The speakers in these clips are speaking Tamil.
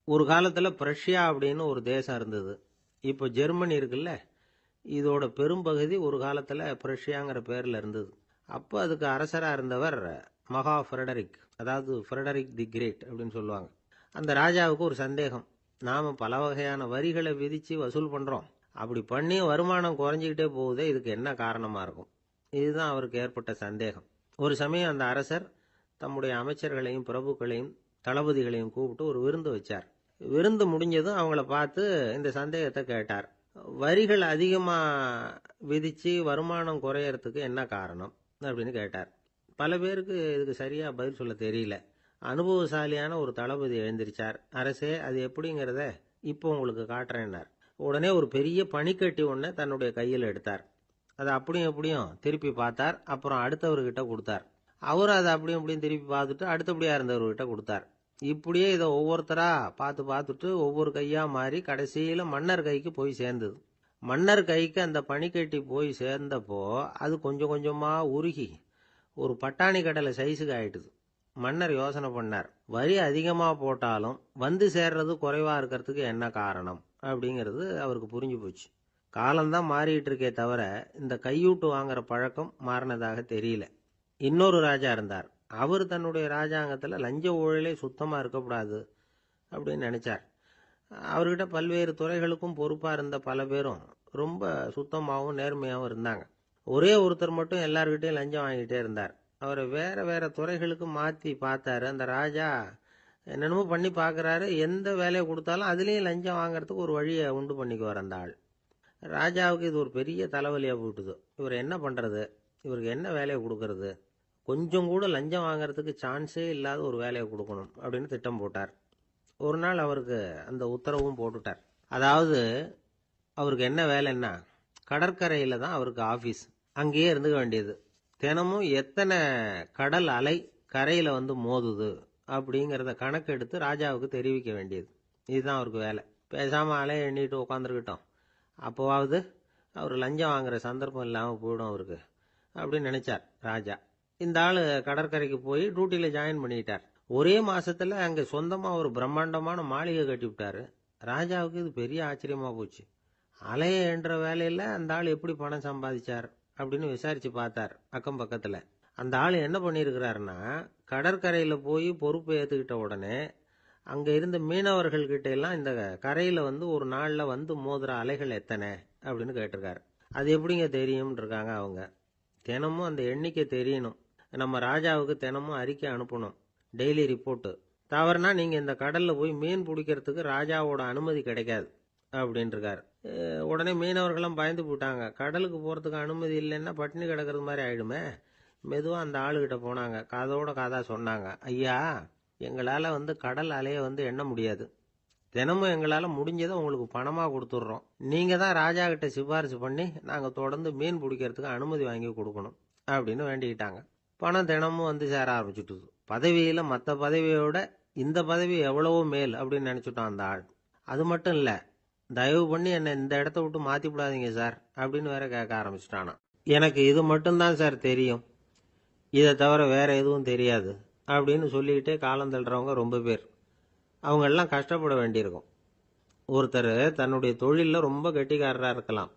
ஒரு காலத்துல பிரஷ்யா அப்படின்னு ஒரு தேசம் இருந்தது. இப்போ ஜெர்மனி இருக்குல்ல, இதோட பெரும்பகுதி ஒரு காலத்துல பிரஷ்யாங்கிற பேர்ல இருந்தது. அப்போ அதுக்கு அரசரா இருந்தவர் மகா ஃப்ரெடரிக், அதாவது ஃப்ரெடரிக் தி கிரேட் அப்படின்னு சொல்லுவாங்க. அந்த ராஜாவுக்கு ஒரு சந்தேகம். நாம பல வகையான வரிகளை விதிச்சு வசூல் பண்றோம், அப்படி பண்ணி வருமானம் குறைஞ்சிக்கிட்டே போகுதே, இதுக்கு என்ன காரணமா இருக்கும்? இதுதான் அவருக்கு ஏற்பட்ட சந்தேகம். ஒரு சமயம் அந்த அரசர் தம்முடைய அமைச்சர்களையும் பிரபுக்களையும் தளபதிகளையும் கூப்பிட்டு ஒரு விருந்து வச்சார். விருந்து முடிஞ்சதும் அவங்கள பார்த்து இந்த சந்தேகத்தை கேட்டார். வரிகள் அதிகமா விதிச்சு வருமானம் குறையறதுக்கு என்ன காரணம் அப்படின்னு கேட்டார். பல பேருக்கு இதுக்கு சரியா பதில் சொல்ல தெரியல. அனுபவசாலியான ஒரு தளபதி எழுந்திருச்சார். அரசே, அது எப்படிங்கிறத இப்போ உங்களுக்கு காட்டுறேன்னார். உடனே ஒரு பெரிய பனிக்கட்டி ஒன்றை தன்னுடைய கையில் எடுத்தார். அதை அப்படியும் எப்படியும் திருப்பி பார்த்தார். அப்புறம் அடுத்தவர்கிட்ட கொடுத்தார். அவரும் அதை அப்படியும் எப்படியும் திருப்பி பார்த்துட்டு அடுத்தபடியா இருந்தவர்கிட்ட கொடுத்தார். இப்படியே இதை ஒவ்வொருத்தரா பார்த்துட்டு ஒவ்வொரு கையா மாறி கடைசியில மன்னர் கைக்கு போய் சேர்ந்தது. மன்னர் கைக்கு அந்த பனிக்கட்டி போய் சேர்ந்தப்போ அது கொஞ்சம் கொஞ்சமா உருகி ஒரு பட்டாணி கடலை சைஸுக்கு ஆயிட்டுது. மன்னர் யோசனை பண்ணார், வரி அதிகமா போட்டாலும் வந்து சேர்றது குறைவா இருக்கிறதுக்கு என்ன காரணம் அப்படிங்கிறது அவருக்கு புரிஞ்சு போச்சு. காலம்தான் மாறிட்டு இருக்கே தவிர இந்த கையூட்டு வாங்குற பழக்கம் மாறினதாக தெரியல. இன்னொரு ராஜா இருந்தார். அவர் தன்னுடைய ராஜாங்கத்தில் லஞ்ச ஊழலே சுத்தமாக இருக்கக்கூடாது அப்படின்னு நினைச்சார். அவர்கிட்ட பல்வேறு துறைகளுக்கும் பொறுப்பாக இருந்த பல பேரும் ரொம்ப சுத்தமாகவும் நேர்மையாகவும் இருந்தாங்க. ஒரே ஒருத்தர் மட்டும் எல்லார்கிட்டையும் லஞ்சம் வாங்கிட்டே இருந்தார். அவரை வேற வேற துறைகளுக்கு மாற்றி பார்த்தாரு. அந்த ராஜா என்னென்னமோ பண்ணி பார்க்குறாரு. எந்த வேலையை கொடுத்தாலும் அதுலேயும் லஞ்சம் வாங்குறதுக்கு ஒரு வழியை உண்டு பண்ணிக்குவார் அந்த ஆள். ராஜாவுக்கு இது ஒரு பெரிய தலைவலியாக போட்டுது. இவர் என்ன பண்ணுறது, இவருக்கு என்ன வேலையை கொடுக்கறது, கொஞ்சம் கூட லஞ்சம் வாங்கறதுக்கு சான்ஸே இல்லாத ஒரு வேலையை கொடுக்கணும் அப்படின்னு திட்டம் போட்டார். ஒரு நாள் அவருக்கு அந்த உத்தரவும் போட்டுட்டார். அதாவது அவருக்கு என்ன வேலைன்னா, கடற்கரையில் தான் அவருக்கு ஆஃபீஸ். அங்கேயே இருந்துக்க வேண்டியது. தினமும் எத்தனை கடல் அலை கரையில் வந்து மோதுது அப்படிங்கிறத கணக்கெடுத்து ராஜாவுக்கு தெரிவிக்க வேண்டியது. இதுதான் அவருக்கு வேலை. பேசாமல் அலையை எண்ணிட்டு உட்காந்துருக்கிட்டோம், அப்போவாவது அவர் லஞ்சம் வாங்குற சந்தர்ப்பம் இல்லாமல் போயிடும் அவருக்கு அப்படின்னு நினைச்சார் ராஜா. இந்த ஆள் கடற்கரைக்கு போய் டியூட்டியில் ஜாயின் பண்ணிட்டார். ஒரே மாசத்துல அங்கே சொந்தமாக ஒரு பிரம்மாண்டமான மாளிகை கட்டி விட்டாரு. ராஜாவுக்கு இது பெரிய ஆச்சரியமா போச்சு. அலைய என்ற வேலையில் அந்த ஆள் எப்படி பணம் சம்பாதிச்சார் அப்படின்னு விசாரிச்சு பார்த்தார் அக்கம் பக்கத்தில். அந்த ஆள் என்ன பண்ணியிருக்கிறாருன்னா, கடற்கரையில் போய் பொறுப்பு ஏற்றுக்கிட்ட உடனே அங்கே இருந்த மீனவர்கள்கிட்ட எல்லாம் இந்த கரையில் வந்து ஒரு நாளில் வந்து மோதுற அலைகள் எத்தனை அப்படின்னு கேட்டிருக்காரு. அது எப்படிங்க தெரியும்னு இருக்காங்க அவங்க. தினமும் அந்த எண்ணிக்கை தெரியணும். நம்ம ராஜாவுக்கு தினமும் அறிக்கை அனுப்பணும், டெய்லி ரிப்போர்ட்டு. தவறுனா நீங்கள் இந்த கடலில் போய் மீன் பிடிக்கிறதுக்கு ராஜாவோட அனுமதி கிடைக்காது அப்படின்ட்டுருக்காரு. உடனே மீனவர்களும் பயந்து போட்டாங்க. கடலுக்கு போகிறதுக்கு அனுமதி இல்லைன்னா பட்டினி கிடக்கிறது மாதிரி ஆயிடுமே. மெதுவாக அந்த ஆளுகிட்ட போனாங்க. காதோட காதா சொன்னாங்க, ஐயா, எங்களால் வந்து கடல் அலையை வந்து எண்ண முடியாது. தினமும் எங்களால் முடிஞ்சதை உங்களுக்கு பணமாக கொடுத்துட்றோம். நீங்கள் தான் ராஜா கிட்ட சிபாரிசு பண்ணி நாங்கள் தொடர்ந்து மீன் பிடிக்கிறதுக்கு அனுமதி வாங்கி கொடுக்கணும் அப்படின்னு வேண்டிக்கிட்டாங்க. பணம் தினமும் வந்து சேர ஆரம்பிச்சுட்டுது. பதவியில் மற்ற பதவியோட இந்த பதவி எவ்வளவோ மேல் அப்படின்னு நினச்சிட்டோம் அந்த ஆள். அது மட்டும் இல்லை, தயவு பண்ணி என்னை இந்த இடத்த விட்டு மாற்றி விடாதீங்க சார் அப்படின்னு வேற கேட்க ஆரம்பிச்சிட்டானா. எனக்கு இது மட்டும்தான் சார் தெரியும், இதை தவிர வேற எதுவும் தெரியாது அப்படின்னு சொல்லிக்கிட்டே காலம் தள்ளுறவங்க ரொம்ப பேர். அவங்கெல்லாம் கஷ்டப்பட வேண்டியிருக்கும். ஒருத்தர் தன்னுடைய தொழிலில் ரொம்ப கெட்டிக்காரராக இருக்கலாம்.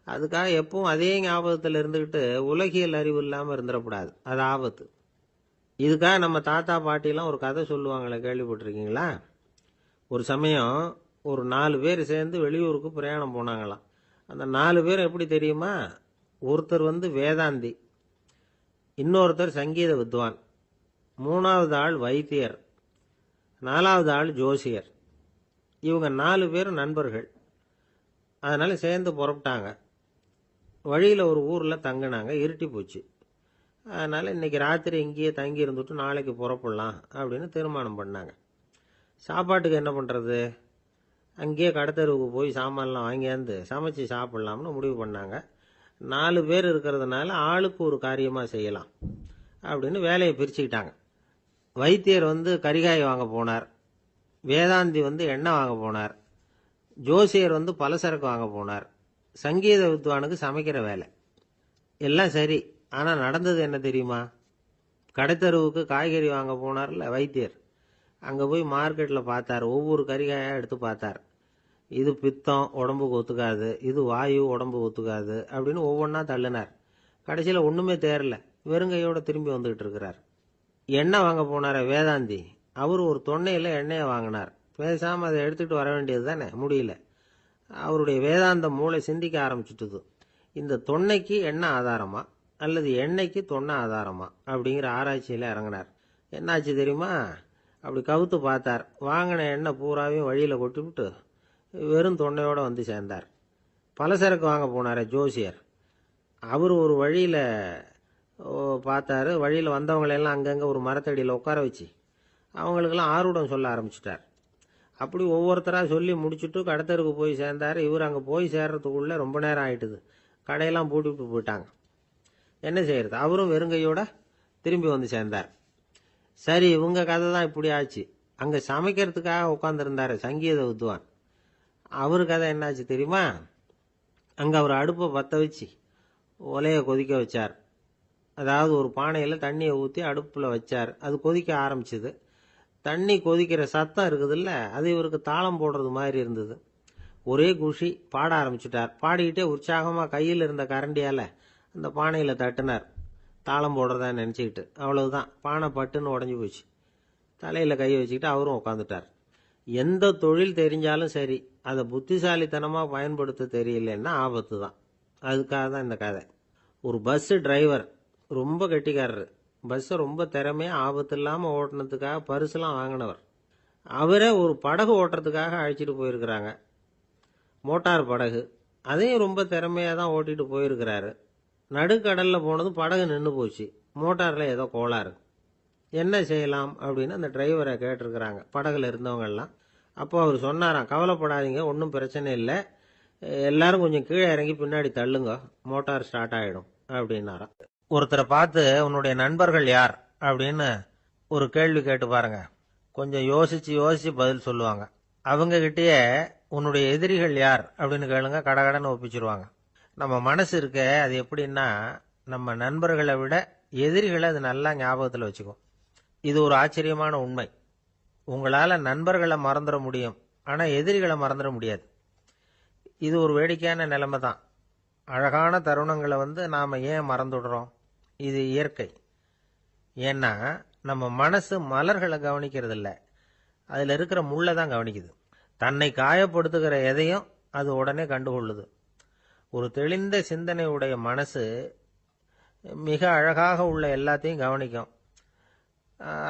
அதுக்காக எப்பவும் அதே ஞாபகத்தில் இருந்துக்கிட்டு உலகியல் அறிவு இல்லாமல் இருந்துடக்கூடாது. அது ஆபத்து. இதுக்காக நம்ம தாத்தா பாட்டிலாம் ஒரு கதை சொல்லுவாங்களே, கேள்விப்பட்டிருக்கீங்களா? ஒரு சமயம் ஒரு 4 பேர் சேர்ந்து வெளியூருக்கு பிரயாணம் போனாங்களாம். அந்த 4 பேர் எப்படி தெரியுமா? ஒருத்தர் வந்து வேதாந்தி, இன்னொருத்தர் சங்கீத வித்வான், 3வது ஆள் வைத்தியர், 4வது ஆள் ஜோசியர். இவங்க 4 பேரும் நண்பர்கள். அதனால சேர்ந்து புறப்பட்டாங்க. வழியில் ஒரு ஊரில் தங்கினாங்க. இருட்டி போச்சு. அதனால் இன்னைக்கு ராத்திரி இங்கேயே தங்கி இருந்துட்டு நாளைக்கு புறப்படலாம் அப்படின்னு தீர்மானம் பண்ணாங்க. சாப்பாட்டுக்கு என்ன பண்ணுறது? அங்கேயே கடத்தெருவுக்கு போய் சாமான்லாம் வாங்கியாந்து சமைச்சு சாப்பிட்லாம்னு முடிவு பண்ணாங்க. 4 பேர் இருக்கிறதுனால ஆளுக்கு ஒரு காரியமாக செய்யலாம் அப்படின்னு வேலையை பிரிச்சுக்கிட்டாங்க. வைத்தியர் வந்து கரிகாய் வாங்க போனார், வேதாந்தி வந்து எண்ணெய் வாங்க போனார், ஜோசியர் வந்து பலசரக்கு வாங்க போனார், சங்கீத வித்வானுக்கு சமைக்கிற வேலை. எல்லாம் சரி, ஆனால் நடந்தது என்ன தெரியுமா? கடைத்தெருவுக்கு காய்கறி வாங்க போனார்ல வைத்தியர், அங்கே போய் மார்க்கெட்டில் பார்த்தார். ஒவ்வொரு கறிகாயாக எடுத்து பார்த்தார். இது பித்தம், உடம்புக்கு ஒத்துக்காது. இது வாயு, உடம்புக்கு ஒத்துக்காது அப்படின்னு ஒவ்வொன்றா தள்ளினார். கடைசியில் ஒன்றுமே தேரல. வெறுங்கையோட திரும்பி வந்துகிட்டு இருக்கிறார். எண்ணெய் வாங்க போனார வேதாந்தி. அவர் ஒரு தொன்னையில் எண்ணெயை வாங்கினார். பேசாமல் அதை எடுத்துகிட்டு வர வேண்டியது தானே, முடியல. அவருடைய வேதாந்த மூளை சிந்திக்க ஆரம்பிச்சுட்டுது. இந்த தொன்னைக்கு எண்ணெய் ஆதாரமா அல்லது எண்ணெய்க்கு தொன்னை ஆதாரமா அப்படிங்கிற ஆராய்ச்சியில் இறங்கினார். என்னாச்சு தெரியுமா? அப்படி கவுத்து பார்த்தார். வாங்கின எண்ணெய் பூராவையும் வழியில் கொட்டிவிட்டு வெறும் தொன்னையோடு வந்து சேர்ந்தார். பலசரக்கு வாங்க போனார் ஜோசியர். அவர் ஒரு வழியில் பார்த்தாரு. வழியில் வந்தவங்களெல்லாம் அங்கங்கே ஒரு மரத்தடியில் உட்கார வச்சு அவங்களுக்கெல்லாம் ஆர்வம் சொல்ல ஆரம்பிச்சிட்டார். அப்படி ஒவ்வொருத்தராக சொல்லி முடிச்சுட்டு கடத்தருக்கு போய் சேர்ந்தார். இவர் அங்கே போய் சேர்றதுக்குள்ளே ரொம்ப நேரம் ஆயிட்டுது. கடையெல்லாம் பூட்டிவிட்டு போயிட்டாங்க. என்ன செய்யறது? அவரும் வெறுங்கையோட திரும்பி வந்து சேர்ந்தார். சரி, இவங்க கதை தான் இப்படி ஆச்சு. அங்கே சமைக்கிறதுக்காக உட்காந்துருந்தார் சங்கீத வித்வான். அவரு கதை என்னாச்சு தெரியுமா? அங்கே அவர் அடுப்பை பற்ற வச்சு ஒலையை கொதிக்க வச்சார். அதாவது ஒரு பானையில் தண்ணியை ஊற்றி அடுப்பில் வச்சார். அது கொதிக்க ஆரம்பிச்சுது. தண்ணி கொதிக்கிற சத்தம் இருக்குதுல்ல, அது இவருக்கு தாளம் போடுறது மாதிரி இருந்தது. ஒரே குஷி, பாட ஆரம்பிச்சுட்டார். பாடிக்கிட்டே உற்சாகமாக கையில் இருந்த கரண்டியால் அந்த பானையில் தட்டினார், தாளம் போடுறதா நினச்சிக்கிட்டு. அவ்வளவுதான், பானை பட்டுன்னு உடஞ்சி போச்சு. தலையில் கையை வச்சுக்கிட்டு அவரும் உட்காந்துட்டார். எந்த தொழில் தெரிஞ்சாலும் சரி, அதை புத்திசாலித்தனமாக பயன்படுத்த தெரியலன்னா ஆபத்து தான். அதுக்காக தான் இந்த கதை. ஒரு பஸ்ஸு டிரைவர் ரொம்ப கெட்டிக்காரரு. பஸ்ஸை ரொம்ப திறமையாக ஆபத்து இல்லாமல் ஓட்டினதுக்காக பரிசுலாம் வாங்கினவர். அவரே ஒரு படகு ஓட்டுறதுக்காக அழைச்சிட்டு போயிருக்கிறாங்க, மோட்டார் படகு. அதையும் ரொம்ப திறமையாக தான் ஓட்டிகிட்டு போயிருக்கிறாரு. நடுக்கடலில் போனதும் படகு நின்று போச்சு. மோட்டாரில் ஏதோ கோளாறு. என்ன செய்யலாம் அப்படின்னு அந்த டிரைவரை கேட்டிருக்கிறாங்க படகுல இருந்தவங்கெல்லாம். அப்போ அவர் சொன்னாராம், கவலைப்படாதீங்க, ஒன்றும் பிரச்சனை இல்லை, எல்லாரும் கொஞ்சம் கீழே இறங்கி பின்னாடி தள்ளுங்க, மோட்டார் ஸ்டார்ட் ஆகிடும் அப்படின்னாராம். ஒருத்தரை பார்த்து உன்னுடைய நண்பர்கள் யார் அப்படின்னு ஒரு கேள்வி கேட்டு பாருங்க. கொஞ்சம் யோசிச்சு யோசிச்சு பதில் சொல்லுவாங்க. அவங்க கிட்டேயே உன்னுடைய எதிரிகள் யார் அப்படின்னு கேளுங்க, கடகடன்னு ஒப்பிச்சிருவாங்க. நம்ம மனசு இருக்க, அது எப்படின்னா நம்ம நண்பர்களை விட எதிரிகளை அது நல்லா ஞாபகத்தில் வச்சுக்கும். இது ஒரு ஆச்சரியமான உண்மை. உங்களால் நண்பர்களை மறந்துட முடியும், ஆனால் எதிரிகளை மறந்துட முடியாது. இது ஒரு வேடிக்கையான நிலைமை தான். அழகான தருணங்களை நாம் ஏன் மறந்துடுறோம்? இது இயற்கை. ஏன்னா நம்ம மனசு மலர்களை கவனிக்கிறது இல்லை, அதில் இருக்கிற முள்ளை தான் கவனிக்குது. தன்னை காயப்படுத்துகிற எதையும் அது உடனே கண்டுகொள்ளுது. ஒரு தெளிந்த சிந்தனை உடைய மனசு மிக அழகாக உள்ள எல்லாத்தையும் கவனிக்கும்.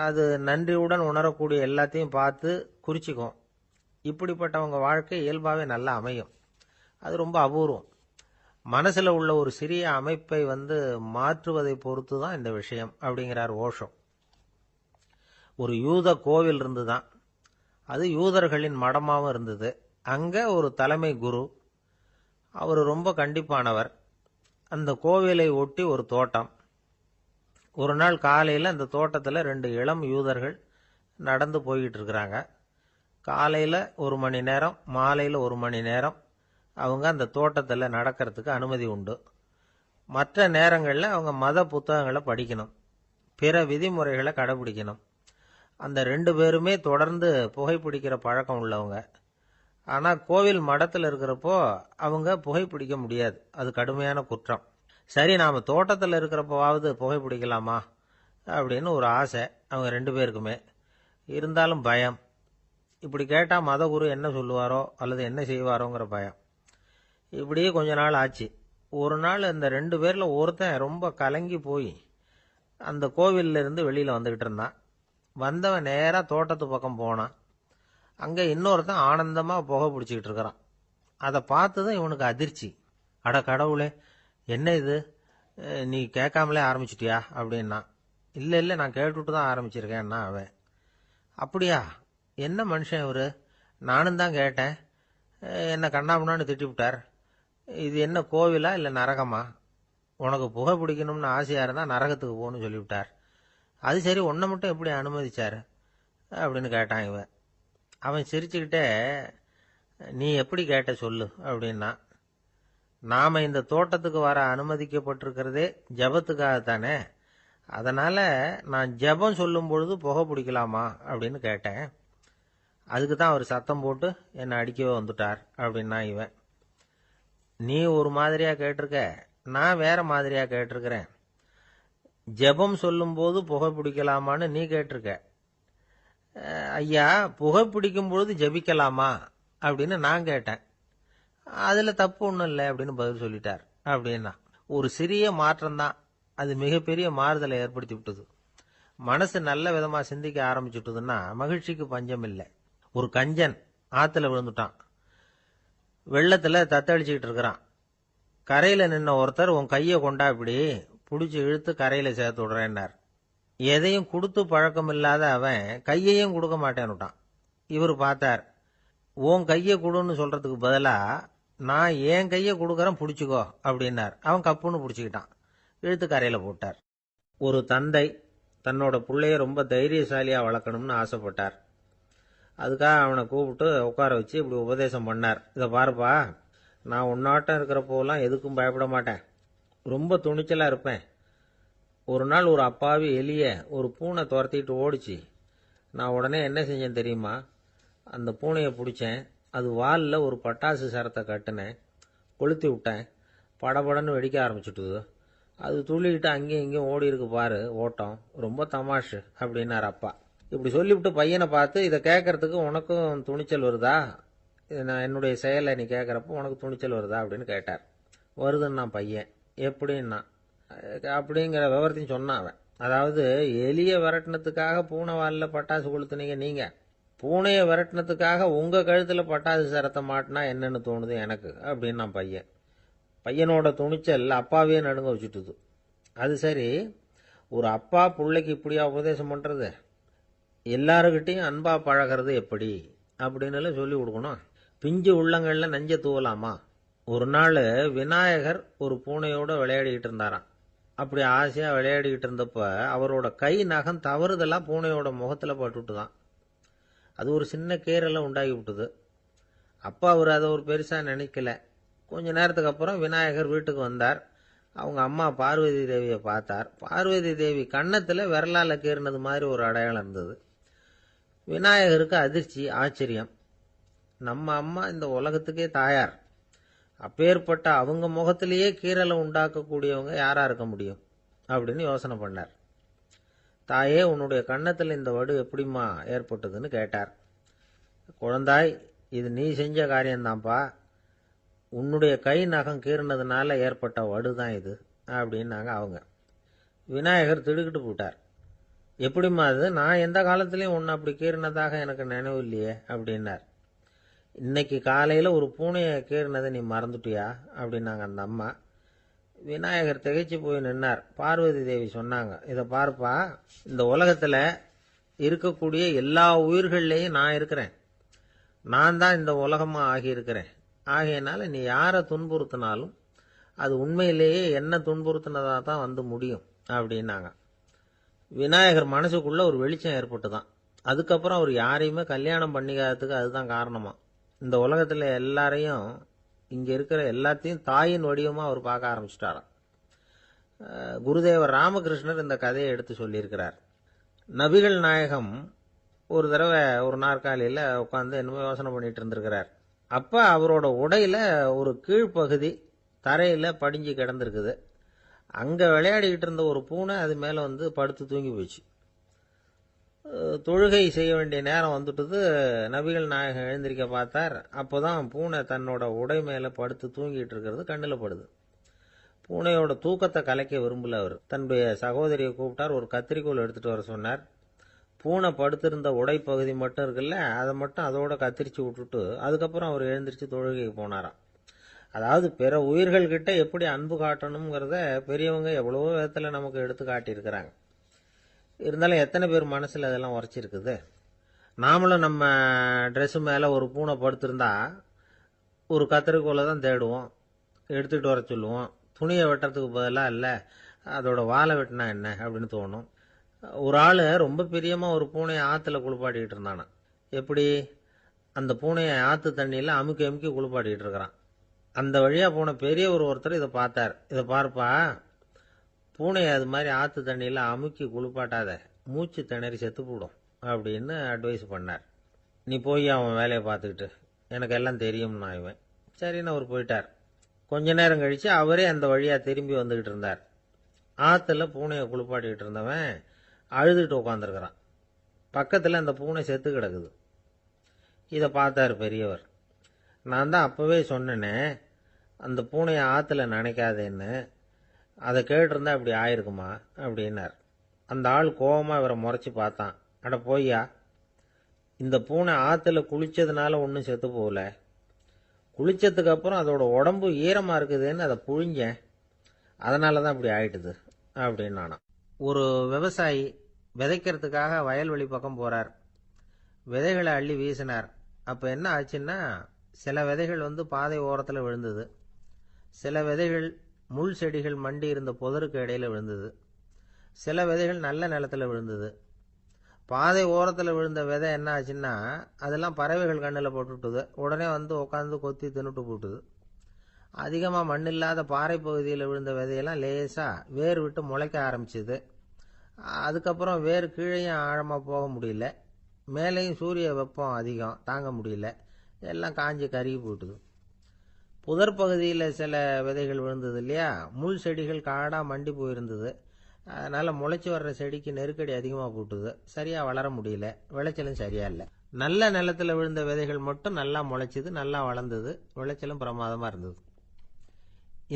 அது நன்றியுடன் உணரக்கூடிய எல்லாத்தையும் பார்த்து குறிச்சிக்கும். இப்படிப்பட்டவங்க வாழ்க்கை இயல்பாகவே நல்லா அமையும். அது ரொம்ப அபூர்வம். மனசில் உள்ள ஒரு சிறிய அமைப்பை மாற்றுவதை பொறுத்து தான் இந்த விஷயம் அப்படிங்கிறார் ஓஷோ. ஒரு யூத கோவில் இருந்து தான், அது யூதர்களின் மடமாகவும் இருந்தது. அங்கே ஒரு தலைமை குரு, அவர் ரொம்ப கண்டிப்பானவர். அந்த கோவிலை ஒட்டி ஒரு தோட்டம். ஒரு நாள் காலையில் அந்த தோட்டத்தில் 2 இளம் யூதர்கள் நடந்து போய்கிட்டு இருக்கிறாங்க. காலையில் 1 மணி நேரம், மாலையில் 1 மணி நேரம் அவங்க அந்த தோட்டத்தில் நடக்கிறதுக்கு அனுமதி உண்டு. மற்ற நேரங்களில் அவங்க மத புத்தகங்களை படிக்கணும், பிற விதிமுறைகளை கடைபிடிக்கணும். அந்த 2 பேருமே தொடர்ந்து புகைப்பிடிக்கிற பழக்கம் உள்ளவங்க. ஆனால் கோவில் மடத்தில் இருக்கிறப்போ அவங்க புகைப்பிடிக்க முடியாது, அது கடுமையான குற்றம். சரி, நாம் தோட்டத்தில் இருக்கிறப்போவாவது புகைப்பிடிக்கலாமா அப்படின்னு ஒரு ஆசை அவங்க 2 பேருக்குமே. இருந்தாலும் பயம். இப்படி கேட்டால் மதகுரு என்ன சொல்லுவாரோ அல்லது என்ன செய்வாரோங்கிற பயம். இப்படியே கொஞ்ச நாள் ஆச்சு. ஒரு நாள் இந்த 2 பேரில் ஒருத்தன் ரொம்ப கலங்கி போய் அந்த கோவிலில் இருந்து வெளியில் வந்துக்கிட்டு இருந்தான். வந்தவன் நேராக தோட்டத்து பக்கம் போனான். அங்கே இன்னொருத்தன் ஆனந்தமாக புகை பிடிச்சிக்கிட்டு இருக்கிறான். அதை பார்த்து தான் இவனுக்கு அதிர்ச்சி. அட கடவுளே, என்ன இது, நீ கேட்காமலே ஆரம்பிச்சிட்டியா அப்படின்னா. இல்லை இல்லை, நான் கேட்டுவிட்டு தான் ஆரம்பிச்சிருக்கேன்னா அவன். அப்படியா, என்ன மனுஷன் இவர், நானும் தான் கேட்டேன், என்ன கண்ணாபுண்ணான்னு திட்டிவிட்டார். இது என்ன கோவிலா இல்லை நரகமா? உனக்கு புகை பிடிக்கணும்னு ஆசையாக இருந்தால் நரகத்துக்கு போகணும்னு சொல்லிவிட்டார். அது சரி, உன்னை மட்டும் எப்படி அனுமதிச்சார் அப்படின்னு கேட்டான் இவன். அவன் சிரிச்சுக்கிட்டே, நீ எப்படி கேட்ட சொல்லு அப்படின்னா. நாம் இந்த தோட்டத்துக்கு வர அனுமதிக்கப்பட்டிருக்கிறதே ஜபத்துக்காகத்தானே, அதனால நான் ஜெபம் சொல்லும் பொழுது புகை பிடிக்கலாமா அப்படின்னு கேட்டேன். அதுக்கு தான் அவர் சத்தம் போட்டு என்னை அடிக்கவே வந்துட்டார் அப்படின்னா இவன். நீ ஒரு மாதிரியா கேட்டிருக்க, நான் வேற மாதிரியா கேட்டிருக்கிறேன். ஜெபம் சொல்லும்போது புகை பிடிக்கலாமான்னு நீ கேட்டிருக்க. ஐயா, புகை பிடிக்கும் பொழுது ஜெபிக்கலாமா அப்படின்னு நான் கேட்டேன். அதுல தப்பு ஒன்றும் இல்லை அப்படின்னு பதில் சொல்லிட்டார் அப்படின்னா. ஒரு சிறிய மாற்றம்தான் அது மிகப்பெரிய மாறுதலை ஏற்படுத்தி விட்டது. மனசு நல்ல விதமா சிந்திக்க ஆரம்பிச்சுட்டுதுன்னா மகிழ்ச்சிக்கு பஞ்சம் இல்லை. ஒரு கஞ்சன் ஆத்துல விழுந்துட்டான். வெள்ளத்துல தத்தளிச்சுக்கிட்டு இருக்கிறான். கரையில நின்ன ஒருத்தர் உன் கையை கொண்டா இப்படி புடிச்சு இழுத்து கரையில சேர்த்து விடுறேன்னார். எதையும் கொடுத்து பழக்கம் இல்லாத அவன் கையையும் கொடுக்க மாட்டேன்னுட்டான். இவர் பார்த்தார். உன் கையை கொடுன்னு சொல்றதுக்கு பதிலா நான் என் கையை கொடுக்கறேன் புடிச்சுக்கோ அப்படின்னார். அவன் கப்புன்னு புடிச்சுக்கிட்டான். இழுத்து கரையில போட்டார். ஒரு தந்தை தன்னோட பிள்ளைய ரொம்ப தைரியசாலியா வளர்க்கணும்னு ஆசைப்பட்டார். அதுக்காக அவனை கூப்பிட்டு உட்கார வச்சு இப்படி உபதேசம் பண்ணார். இதை பாருப்பா, நான் உன்னாட்டம் இருக்கிறப்போலாம் எதுக்கும் பயப்பட மாட்டேன். ரொம்ப துணிச்சலா இருப்பேன். ஒரு நாள் ஒரு அப்பாவி எலிய ஒரு பூனை துரத்திட்டு ஓடிச்சு. நான் உடனே என்ன செஞ்சேன் தெரியுமா? அந்த பூனையை பிடிச்சேன். அது வாலில் ஒரு பட்டாசு சரத்தை கட்டினேன். கொளுத்தி விட்டேன். படபடன்னு வெடிக்க ஆரம்பிச்சுட்டுது. அது துள்ளிக்கிட்டு அங்கேயும் இங்கேயும் ஓடி இருக்கு பாரு ஓட்டம். ரொம்ப தமாஷு அப்படின்னார் அப்பா. இப்படி சொல்லிவிட்டு பையனை பார்த்து, இதை கேட்கறதுக்கு உனக்கும் துணிச்சல் வருதா? நான் என்னுடைய செயலை நீ கேட்கறப்போ உனக்கு துணிச்சல் வருதா அப்படின்னு கேட்டார். வருதுன்னா பையன். எப்படின்னா அப்படிங்கிற விவரத்தையும் சொன்னான் அவன். அதாவது எலிய விரட்டினத்துக்காக பூனை வாலில் பட்டாசு கொளுத்துனீங்க நீங்க. பூனையை விரட்டினத்துக்காக உங்க கழுத்துல பட்டாசு சரத்தை மாட்டினா என்னன்னு தோணுது எனக்கு அப்படின்னு நான் பையன். பையனோட துணிச்சல் அப்பாவே நடுங்க வச்சுட்டுது. அது சரி, ஒரு அப்பா பிள்ளைக்கு இப்படியா உபதேசம் பண்றது? எல்லாருக்கிட்டையும் அன்பா பழகிறது எப்படி அப்படின்னு சொல்லி கொடுக்கணும். பிஞ்சு உள்ளங்கள்ல நஞ்ச தூவலாமா? ஒரு நாள் விநாயகர் ஒரு பூனையோட விளையாடிக்கிட்டு இருந்தாராம். அப்படி ஆசையா விளையாடிக்கிட்டு இருந்தப்ப அவரோட கை நகம் தவறுதெல்லாம் பூனையோட முகத்துல பட்டுட்டுதான். அது ஒரு சின்ன கீறலை உண்டாகி விட்டுது. அப்பா அவர் அதை ஒரு பெருசா நினைக்கல. கொஞ்ச நேரத்துக்கு அப்புறம் விநாயகர் வீட்டுக்கு வந்தார். அவங்க அம்மா பார்வதி தேவியை பார்த்தார். பார்வதி தேவி கன்னத்துல விரலால கீறினது மாதிரி ஒரு அடையாளம் இருந்தது. விநாயகருக்கு அதிர்ச்சி, ஆச்சரியம். நம்ம அம்மா இந்த உலகத்துக்கே தாயார். அப்பேற்பட்ட அவங்க முகத்திலேயே கீறலை உண்டாக்கக்கூடியவங்க யாரா இருக்க முடியும் அப்படின்னு யோசனை பண்ணார். தாயே, உன்னுடைய கன்னத்தில் இந்த வடு எப்படிம்மா ஏற்பட்டதுன்னு கேட்டார். குழந்தாய், இது நீ செஞ்ச காரியம்தான்ப்பா. உன்னுடைய கை நகம் கீறினதுனால ஏற்பட்ட வடு தான் இது அப்படின்னாங்க அவங்க. விநாயகர் திடுக்கிட்டு போட்டார். எப்படிம்மா அது? நான் எந்த காலத்திலையும் ஒன்று அப்படி கீறினதாக எனக்கு நினைவு இல்லையே அப்படின்னார். இன்னைக்கு காலையில் ஒரு பூனையை கீறினதை நீ மறந்துட்டியா அப்படின்னாங்க அந்த அம்மா. விநாயகர் திகைச்சு போய் நின்னார். பார்வதி தேவி சொன்னாங்க, இதை பார்ப்பா, இந்த உலகத்தில் இருக்கக்கூடிய எல்லா உயிர்கள்லையும் நான் இருக்கிறேன். நான் தான் இந்த உலகமாக ஆகியிருக்கிறேன். ஆகையினால நீ யாரை துன்புறுத்தினாலும் அது உண்மையிலேயே என்ன துன்புறுத்தினதாக தான் வந்து முடியும் அப்படின்னாங்க. விநாயகர் மனசுக்குள்ள ஒரு வெளிச்சம் ஏற்பட்டுதான். அதுக்கப்புறம் அவர் யாரையுமே கல்யாணம் பண்ணிக்காததுக்கு அதுதான் காரணமா. இந்த உலகத்தில் எல்லாரையும், இங்கே இருக்கிற எல்லாத்தையும் தாயின் வடிவமா அவர் பார்க்க ஆரம்பிச்சிட்டாராம். குருதேவர் ராமகிருஷ்ணர் இந்த கதையை எடுத்து சொல்லியிருக்கிறார். நபிகள் நாயகம் ஒரு தடவை ஒரு நாற்காலியில் உட்காந்து என்னமோ யோசனை பண்ணிட்டு இருந்திருக்கிறார். அப்ப அவரோட உடையில ஒரு கீழ்ப்பகுதி தரையில படிஞ்சு கிடந்திருக்குது. அங்க விளையாடிக்கிட்டு இருந்த ஒரு பூனை அது மேல வந்து படுத்து தூங்கி போச்சு. தொழுகை செய்ய வேண்டிய நேரம் வந்துட்டது. நபிகள் நாயகம் எழுந்திருக்க பார்த்தார். அப்போதான் பூனை தன்னோட உடை மேல படுத்து தூங்கிட்டு இருக்கிறது கண்ணில் படுது. பூனையோட தூக்கத்தை கலைக்க விரும்பல அவர். தன்னுடைய சகோதரியை கூப்பிட்டார். ஒரு கத்திரிக்கோள் எடுத்துட்டு வர சொன்னார். பூனை படுத்திருந்த உடைப்பகுதி மட்டும் இருக்குல்ல, அதை மட்டும் அதோட கத்திரிச்சு விட்டுட்டு அதுக்கப்புறம் அவர் எழுந்திரிச்சு தொழுகைக்கு போனாராம். அதாவது பிற உயிர்கள் கிட்ட எப்படி அன்பு காட்டணுங்கிறத பெரியவங்க எவ்வளவோ விதத்துல நமக்கு எடுத்து காட்டியிருக்கிறாங்க. இருந்தாலும் எத்தனை பேர் மனசுல அதெல்லாம் உரைச்சிருக்குது? நாமளும் நம்ம ட்ரெஸ் மேல ஒரு பூனை படுத்திருந்தா ஒரு கத்திரிக்கோலை தான் தேடுவோம், எடுத்துட்டு வர சொல்லுவோம். துணியை வெட்டுறதுக்கு பதிலாக இல்லை அதோட வாழை வெட்டினா என்ன அப்படின்னு தோணும். ஒரு ஆள் ரொம்ப பிரியமா ஒரு பூனையை ஆற்றுல குளிப்பாட்டிக்கிட்டு இருந்தானா. எப்படி? அந்த பூனையை ஆற்று தண்ணியில் அமுக்கி அமுக்கி குளிப்பாட்டிக்கிட்டு இருக்கிறான். அந்த வழியாக போன பெரிய ஒருத்தர் இதை பார்த்தார். இதை பார்ப்பா, பூனையை அது மாதிரி ஆற்று தண்ணியில் அமுக்கி குளிப்பாட்டாத, மூச்சு திணறி செத்து போடும் அப்படின்னு அட்வைஸ் பண்ணார். நீ போய் அவன் வேலையை பார்த்துக்கிட்டு, எனக்கு எல்லாம் தெரியும்னா இவன். சரின்னு அவர் போயிட்டார். கொஞ்ச நேரம் கழித்து அவரே அந்த வழியாக திரும்பி வந்துக்கிட்டு இருந்தார். ஆற்றுல பூனையை குளிப்பாட்டிக்கிட்டு இருந்தவன் அழுதுகிட்டு உட்காந்துருக்கிறான். பக்கத்தில் அந்த பூனை செத்து கிடக்குது. இதை பார்த்தார் பெரியவர். நான் தான் அப்போவே சொன்னேனே அந்த பூனையை ஆற்றுல நினைக்காதேன்னு, அதை கேட்டிருந்தா இப்படி ஆயிருக்குமா அப்படின்னார். அந்த ஆள் கோபமாக இவரை முறைச்சி பார்த்தான். அட போய்யா, இந்த பூனை ஆற்றுல குளித்ததுனால ஒன்றும் செத்து போகல, குளித்ததுக்கு அப்புறம் அதோட உடம்பு ஈரமாக இருக்குதுன்னு அதை புழிஞ்சேன், அதனால தான் இப்படி ஆயிட்டுது அப்படின்னானா. ஒரு விவசாயி விதைக்கிறதுக்காக வயல்வெளி பக்கம் போகிறார். விதைகளை அள்ளி வீசினார். அப்போ என்ன ஆச்சுன்னா, சில விதைகள் பாதை ஓரத்தில் விழுந்தது, சில விதைகள் முள் செடிகள் மண்டி இருந்த புதருக்கு இடையில விழுந்தது, சில விதைகள் நல்ல நிலத்தில் விழுந்தது. பாதை ஓரத்தில் விழுந்த விதை என்ன ஆச்சுன்னா, அதெல்லாம் பறவைகள் கண்ணில் போட்டுவிட்டுது. உடனே உட்காந்து கொத்தி தின்னுட்டு போட்டுது. அதிகமாக மண் இல்லாத பாறை பகுதியில் விழுந்த விதையெல்லாம் லேசாக வேர் விட்டு முளைக்க ஆரம்பிச்சுது. அதுக்கப்புறம் வேர் கீழேயும் ஆழமாக போக முடியல, மேலேயும் சூரிய வெப்பம் அதிகம் தாங்க முடியல, எல்லாம் காஞ்சி கருகி போட்டுது. புதர் பகுதியில் சில விதைகள் விழுந்தது இல்லையா, முள் செடிகள் காடாக மண்டி போயிருந்தது. அதனால் முளைச்சி வர்ற செடிக்கு நெருக்கடி அதிகமாக போட்டுது, சரியாக வளர முடியல, விளைச்சலும் சரியா இல்லை. நல்ல நிலத்தில் விழுந்த விதைகள் மட்டும் நல்லா முளைச்சிது, நல்லா வளர்ந்தது, விளைச்சலும் பிரமாதமாக இருந்தது.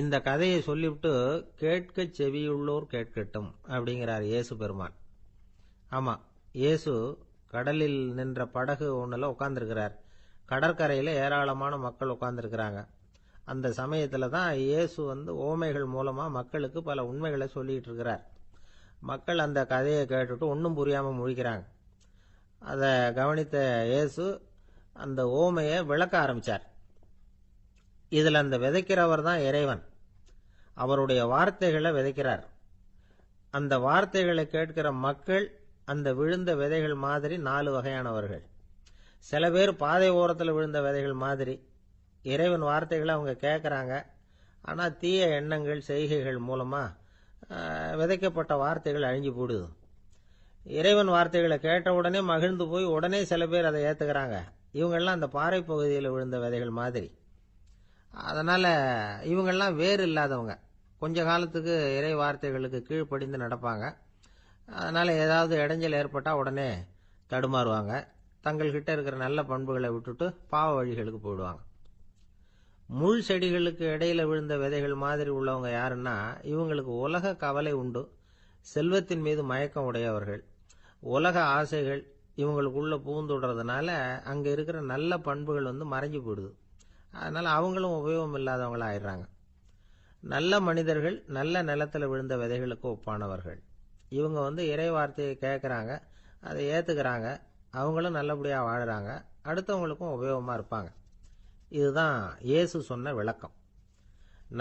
இந்த கதையை சொல்லிவிட்டு கேட்க செவியுள்ளோர் கேட்கட்டும் அப்படிங்கிறார் இயேசு பெருமான். ஆமாம், இயேசு கடலில் நின்ற படகு ஒன்றில் உட்காந்துருக்கிறார். கடற்கரையில் ஏராளமான மக்கள் உட்காந்துருக்கிறாங்க. அந்த சமயத்தில் தான் இயேசு ஓமைகள் மூலமாக மக்களுக்கு பல உண்மைகளை சொல்லிகிட்டு இருக்கிறார். மக்கள் அந்த கதையை கேட்டுட்டு ஒன்றும் புரியாமல் முழிக்கிறாங்க. அதை கவனித்த இயேசு அந்த ஓமையை விளக்க ஆரம்பித்தார். இதில் அந்த விதைக்கிறவர் தான் இறைவன். அவருடைய வார்த்தைகளை விதைக்கிறார். அந்த வார்த்தைகளை கேட்கிற மக்கள் அந்த விழுந்த விதைகள் மாதிரி 4 வகையானவர்கள். சில பேர் பாதை ஓரத்தில் விழுந்த விதைகள் மாதிரி. இறைவன் வார்த்தைகளை அவங்க கேட்குறாங்க, ஆனால் தீய எண்ணங்கள் செய்கைகள் மூலமாக விதைக்கப்பட்ட வார்த்தைகள் அழிஞ்சு போடுது. இறைவன் வார்த்தைகளை கேட்ட உடனே மகிழ்ந்து போய் உடனே சில பேர் அதை ஏற்றுக்கிறாங்க. இவங்கெல்லாம் அந்த பாறை பகுதியில் விழுந்த விதைகள் மாதிரி. அதனால் இவங்கெல்லாம் வேறு இல்லாதவங்க, கொஞ்ச காலத்துக்கு இறை வார்த்தைகளுக்கு கீழ்ப்படிந்து நடப்பாங்க. அதனால் ஏதாவது இடைஞ்சல் ஏற்பட்டால் உடனே தடுமாறுவாங்க, தங்கள்கிட்ட இருக்கிற நல்ல பண்புகளை விட்டுட்டு பாவ வழிகளுக்கு போயிடுவாங்க. முள் செடிகளுக்கு இடையில விழுந்த விதைகள் மாதிரி உள்ளவங்க யாருன்னா, இவங்களுக்கு உலக கவலை உண்டு, செல்வத்தின் மீது மயக்கம் உடையவர்கள். உலக ஆசைகள் இவங்களுக்குள்ள பூந்துடுறதுனால அங்கே இருக்கிற நல்ல பண்புகள் மறைஞ்சு போயிடுது. அதனால் அவங்களும் உபயோகம் இல்லாதவங்களா ஆயிடுறாங்க. நல்ல மனிதர்கள் நல்ல நிலத்தில் விழுந்த விதைகளுக்கு ஒப்பானவர்கள். இவங்க இறை வார்த்தையை கேட்குறாங்க, அதை ஏற்றுக்கிறாங்க, அவங்களும் நல்லபடியாக வாழுறாங்க, அடுத்தவங்களுக்கும் உபயோகமாக இருப்பாங்க. இதுதான் இயேசு சொன்ன விளக்கம்.